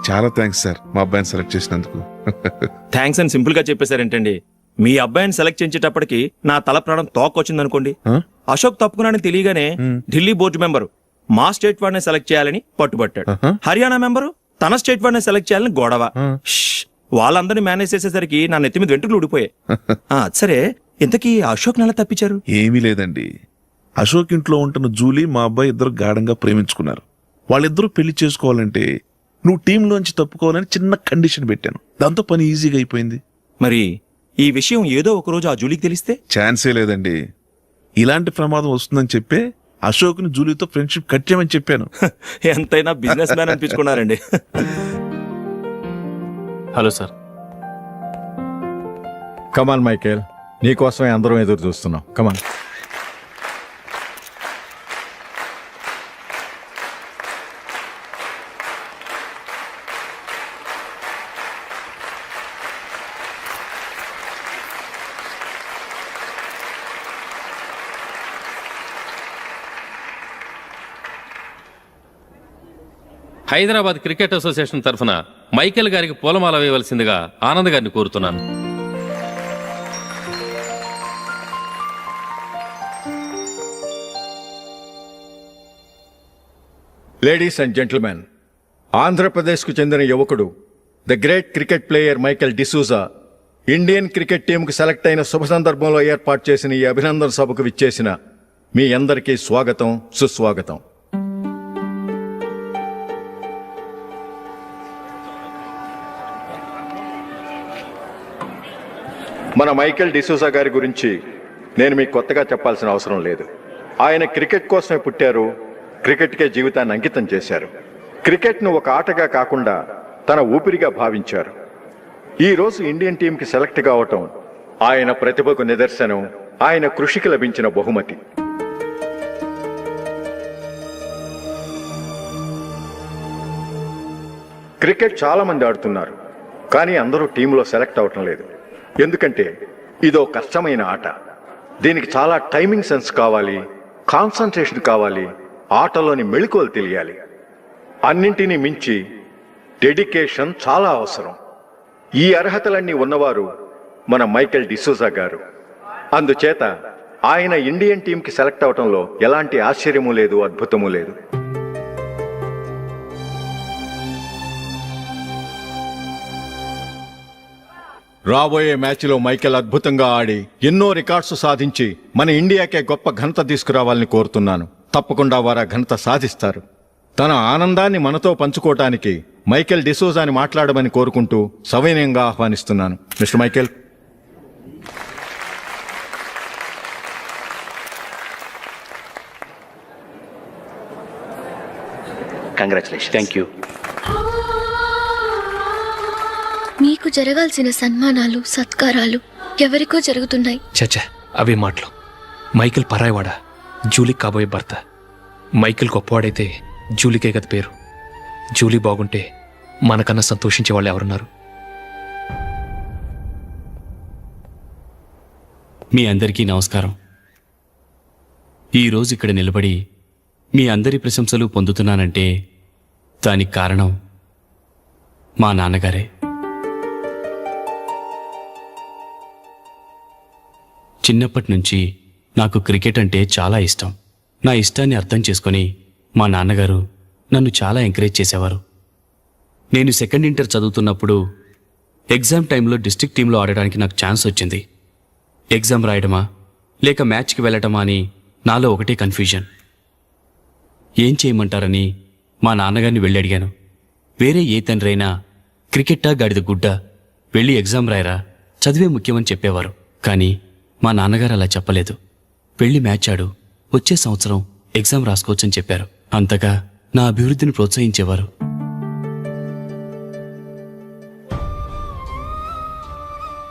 చాలా థ్యాంక్స్ సార్, మా అబ్బాయిని సెలెక్ట్ చేసినందుకు. థ్యాంక్స్ అని సింపుల్ గా చెప్పేశారేంటండి? మీ అబ్బాయిని సెలెక్ట్ చేసేటప్పటికి నా తల ప్రాణం తోకొచ్చింది అనుకోండి. అశోక్ తప్పుకున్నాడని తెలియగానే ఢిల్లీ బోర్డు మెంబరు మా స్టేట్ వాడిని సెలెక్ట్ చేయాలని పట్టుబట్టాడు. హర్యానా మెంబరు తన స్టేట్ వాడిని సెలెక్ట్ చేయాలని గొడవ. వాళ్ళందరినీ మేనేజ్ చేసేసరికి నా నెత్తి మీద వెంట్రుకలు ఊడిపోయాయి. సరే, ఇంతకీ అశోక్ నెల తప్పించారు? ఏమీ లేదండి. అశోక్ ఇంట్లో ఉంటున్న జూలీ మా అబ్బాయి ఇద్దరు గాఢంగా ప్రేమించుకున్నారు. వాళ్ళిద్దరూ పెళ్లి చేసుకోవాలంటే నువ్వు టీంలోంచి తప్పుకోవాలని చిన్న కండిషన్ పెట్టాను. దాంతో పని ఈజీగా అయిపోయింది. మరి ఈ విషయం ఏదో ఒక రోజు ఆ జూలీకి తెలిస్తే? ఛాన్సే లేదండి. ఇలాంటి ప్రమాదం వస్తుందని చెప్పే అశోక్ని జూలీతో ఫ్రెండ్షిప్ కట్ చేయమని చెప్పాను. ఎంతైనా బిజినెస్ మ్యాన్ అనిపించుకున్నారండి. Hello sir. కమాన్ మైకేల్, నీకోసమే అందరం ఎదురు చూస్తున్నాం. కమాన్. హైదరాబాద్ క్రికెట్ అసోసియేషన్ తరఫున మైకేల్ గారికి పూలమాల వేయవలసిందిగా ఆనంద్ గారిని కోరుతున్నాను. లేడీస్ అండ్ జెంటిల్మెన్, ఆంధ్రప్రదేశ్కు చెందిన యువకుడు the great cricket player Michael D'Souza Indian cricket టీంకు సెలెక్ట్ అయిన శుభ సందర్భంలో ఏర్పాటు చేసిన ఈ అభినందన సభకు విచ్చేసిన మీ అందరికీ స్వాగతం, సుస్వాగతం. మన మైకేల్ డిసూజా గారి గురించి నేను మీకు కొత్తగా చెప్పాల్సిన అవసరం లేదు. ఆయన క్రికెట్ కోసమే పుట్టారు, క్రికెట్కే జీవితాన్ని అంకితం చేశారు. క్రికెట్ను ఒక ఆటగా కాకుండా తన ఊపిరిగా భావించారు. ఈరోజు ఇండియన్ టీంకి సెలెక్ట్ కావటం ఆయన ప్రతిభకు నిదర్శనం, ఆయన కృషికి లభించిన బహుమతి. క్రికెట్ చాలా మంది ఆడుతున్నారు, కానీ అందరూ టీంలో సెలెక్ట్ అవటం లేదు. ఎందుకంటే ఇదో కష్టమైన ఆట. దీనికి చాలా టైమింగ్ సెన్స్ కావాలి, కాన్సన్ట్రేషన్ కావాలి, ఆటలోని మెళకువలు తెలియాలి. అన్నింటినీ మించి డెడికేషన్ చాలా అవసరం. ఈ అర్హతలన్నీ ఉన్నవారు మన మైకేల్ డిసూజా గారు. అందుచేత ఆయన ఇండియన్ టీంకి సెలెక్ట్ అవటంలో ఎలాంటి ఆశ్చర్యమూ లేదు, అద్భుతమూ లేదు. రాబోయే మ్యాచ్లో మైకేల్ అద్భుతంగా ఆడి ఎన్నో రికార్డ్స్ సాధించి మన ఇండియాకే గొప్ప ఘనత తీసుకురావాలని కోరుతున్నాను. తప్పకుండా వారు ఆ ఘనత సాధిస్తారు. తన ఆనందాన్ని మనతో పంచుకోవటానికి మైకేల్ డిసూజాని మాట్లాడమని కోరుకుంటూ సవినయంగా ఆహ్వానిస్తున్నాను. Mister Michael. Congratulation. Thank you. మీకు జరగాల్సిన సన్మానాలు సత్కారాలు ఎవరికో జరుగుతున్నాయి. చచ్చా అవే మాటలు. మైకేల్ పరాయవాడా, జూలీకి కాబోయే భర్త. మైకేల్ గొప్పవాడైతే జూలీకే కదా పేరు. జూలీ బాగుంటే మనకన్నా సంతోషించే వాళ్ళు ఎవరున్నారు? మీ అందరికీ నమస్కారం. ఈరోజు ఇక్కడ నిలబడి మీ అందరి ప్రశంసలు పొందుతున్నానంటే దానికి కారణం మా నాన్నగారే. చిన్నప్పటి నుంచి నాకు క్రికెట్ అంటే చాలా ఇష్టం. నా ఇష్టాన్ని అర్థం చేసుకొని మా నాన్నగారు నన్ను చాలా ఎంకరేజ్ చేసేవారు. నేను సెకండ్ ఇంటర్ చదువుతున్నప్పుడు ఎగ్జామ్ టైంలో డిస్ట్రిక్ట్ టీంలో ఆడడానికి నాకు ఛాన్స్ వచ్చింది. ఎగ్జామ్ రాయడమా లేక మ్యాచ్కి వెళ్ళటమా అని నాలో ఒకటే కన్ఫ్యూజన్. ఏం చేయమంటారని మా నాన్నగారిని వెళ్ళి అడిగాను. వేరే ఏ తండ్రి అయినా క్రికెట్టా గాడిద గుడ్డ, వెళ్ళి ఎగ్జామ్ రాయరా, చదివే ముఖ్యమని చెప్పేవారు. కానీ మా నాన్నగారు అలా చెప్పలేదు. వెళ్ళి మ్యాచ్ ఆడు, వచ్చే సంవత్సరం ఎగ్జామ్ రాసుకోవచ్చని చెప్పారు. అంతగా నా అభివృద్ధిని ప్రోత్సహించేవారు.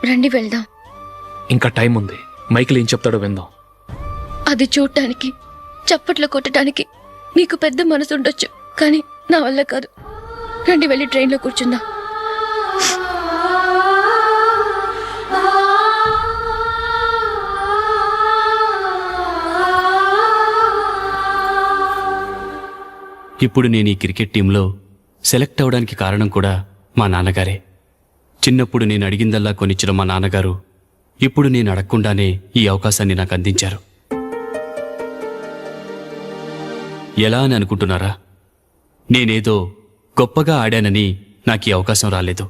రండి వెళ్దాం. ఇంకా టైం ఉంది. మైకేల్ ఏం చెప్తాడో విందాం. అది చూడటానికి చప్పట్లు కొట్టడానికి మీకు పెద్ద మనసు ఉండొచ్చు, కానీ నా వల్ల కాదు. రండి వెళ్ళి ట్రైన్లో కూర్చుందాం. ఇప్పుడు నేను ఈ క్రికెట్ టీంలో సెలెక్ట్ అవడానికి కారణం కూడా మా నాన్నగారే. చిన్నప్పుడు నేను అడిగిందల్లా కొనిచ్చిన మా నాన్నగారు ఇప్పుడు నేను అడగకుండానే ఈ అవకాశాన్ని నాకు అందించారు. ఎలా అని అనుకుంటున్నారా? నేనేదో గొప్పగా ఆడానని నాకు ఈ అవకాశం రాలేదు.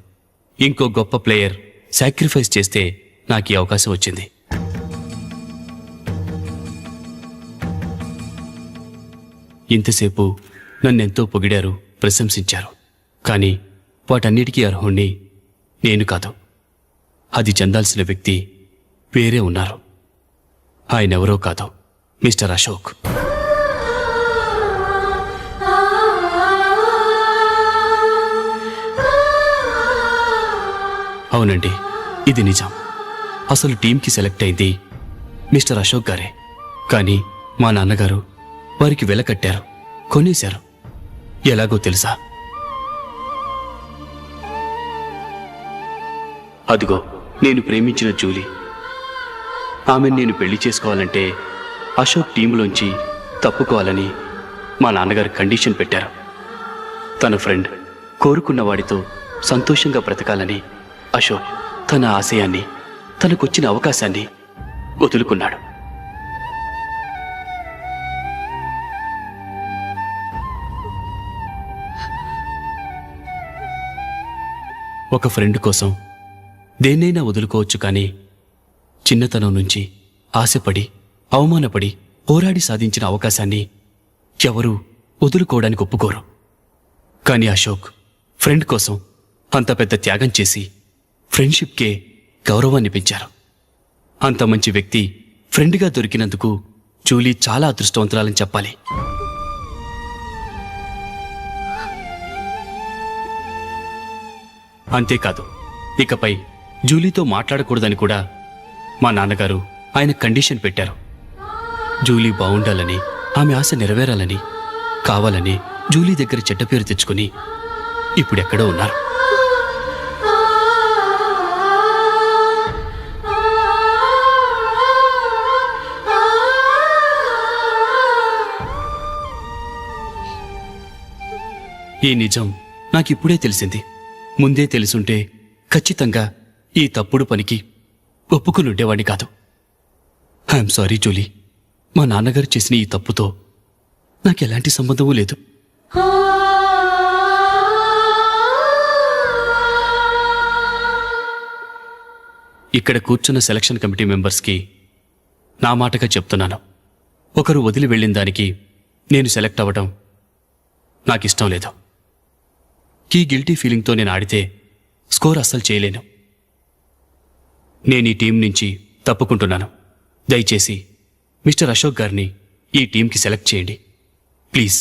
ఇంకో గొప్ప ప్లేయర్ సాక్రిఫైస్ చేస్తే నాకు ఈ అవకాశం వచ్చింది. ఇంతసేపు నన్నెంతో పొగిడారు, ప్రశంసించారు. కానీ వాటన్నిటికీ అర్హుణ్ణి నేను కాదు. అది చెందాల్సిన వ్యక్తి వేరే ఉన్నారు. ఆయనెవరో కాదు, మిస్టర్ అశోక్. అవునండి, ఇది నిజం. అసలు టీంకి సెలెక్ట్ అయింది మిస్టర్ అశోక్ గారే. కానీ మా నాన్నగారు వారికి వెల కట్టారు, కొనేశారు. ఎలాగో తెలుసా? అదిగో నేను ప్రేమించిన జూలీ. ఆమెను నేను పెళ్లి చేసుకోవాలంటే అశోక్ టీంలోంచి తప్పుకోవాలని మా నాన్నగారు కండిషన్ పెట్టారు. తన ఫ్రెండ్ కోరుకున్న వాడితో సంతోషంగా బ్రతకాలని అశోక్ తన ఆశయాన్ని, తనకొచ్చిన అవకాశాన్ని వదులుకున్నాడు. ఒక ఫ్రెండ్ కోసం దేన్నైనా వదులుకోవచ్చు, కానీ చిన్నతనం నుంచి ఆశపడి, అవమానపడి, పోరాడి సాధించిన అవకాశాన్ని ఎవరూ వదులుకోవడానికి ఒప్పుకోరు. కానీ అశోక్ ఫ్రెండ్ కోసం అంత పెద్ద త్యాగం చేసి ఫ్రెండ్షిప్కే గౌరవాన్ని పెంచారు. అంత మంచి వ్యక్తి ఫ్రెండ్గా దొరికినందుకు జూలీ చాలా అదృష్టవంతురాలని చెప్పాలి. అంతేకాదు, ఇకపై జూలీతో మాట్లాడకూడదని కూడా మా నాన్నగారు ఆయన కండిషన్ పెట్టారు. జూలీ బాగుండాలని, ఆమె ఆశ నెరవేరాలని, కావాలని జూలీ దగ్గర చెడ్డ పేరు తెచ్చుకుని ఇప్పుడెక్కడో ఉన్నారు. ఈ నిజం నాకిప్పుడే తెలిసింది. ముందే తెలుసుంటే ఖచ్చితంగా ఈ తప్పుడు పనికి ఒప్పుకుని ఉండేవాడిని కాదు. I'm sorry Julie. మా నాన్నగారు చేసిన ఈ తప్పుతో నాకెలాంటి సంబంధమూ లేదు. ఇక్కడ కూర్చున్న సెలక్షన్ కమిటీ మెంబర్స్కి నా మాటగా చెప్తున్నాను. ఒకరు వదిలి వెళ్ళిన దానికి నేను సెలెక్ట్ అవ్వడం నాకిష్టం లేదు. ఈ గిల్టీ ఫీలింగ్తో నేను ఆడితే స్కోర్ అస్సలు చేయలేను. నేను ఈ టీం నుంచి తప్పుకుంటున్నాను. దయచేసి మిస్టర్ అశోక్ గారిని ఈ టీంకి సెలెక్ట్ చేయండి ప్లీజ్.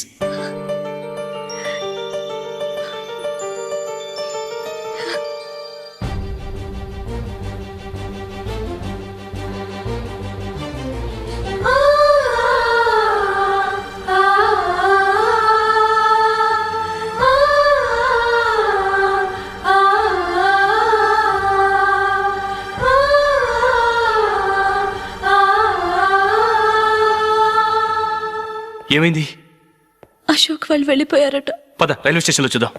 ఏమైంది? అశోక్ వాళ్ళు వెళ్ళిపోయారట. పద రైల్వే స్టేషన్లో చూద్దాం.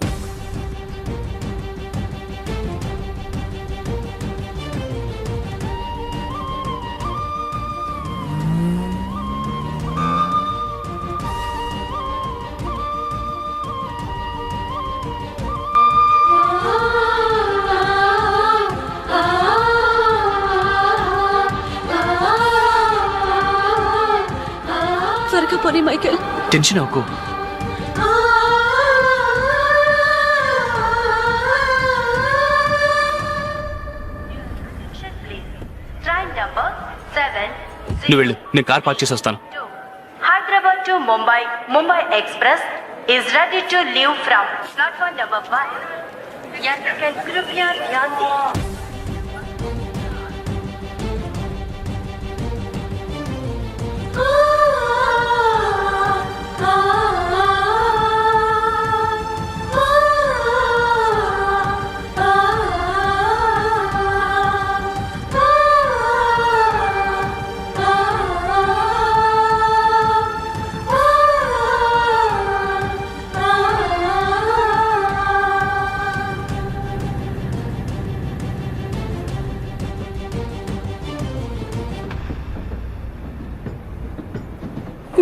త్వరగా పోనీ మైకేల్. టెన్షన్ అవ్వకు. నువ్వు వెళ్ళు, నేను కార్ పార్క్ చేసి వస్తాను. Hyderabad to Mumbai, Mumbai Express is ready to leave from platform number 1. यात्रिगण कृपया ध्यान दें.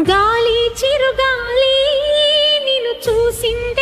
గాలి చిరుగాలి నిన్ను చూసింది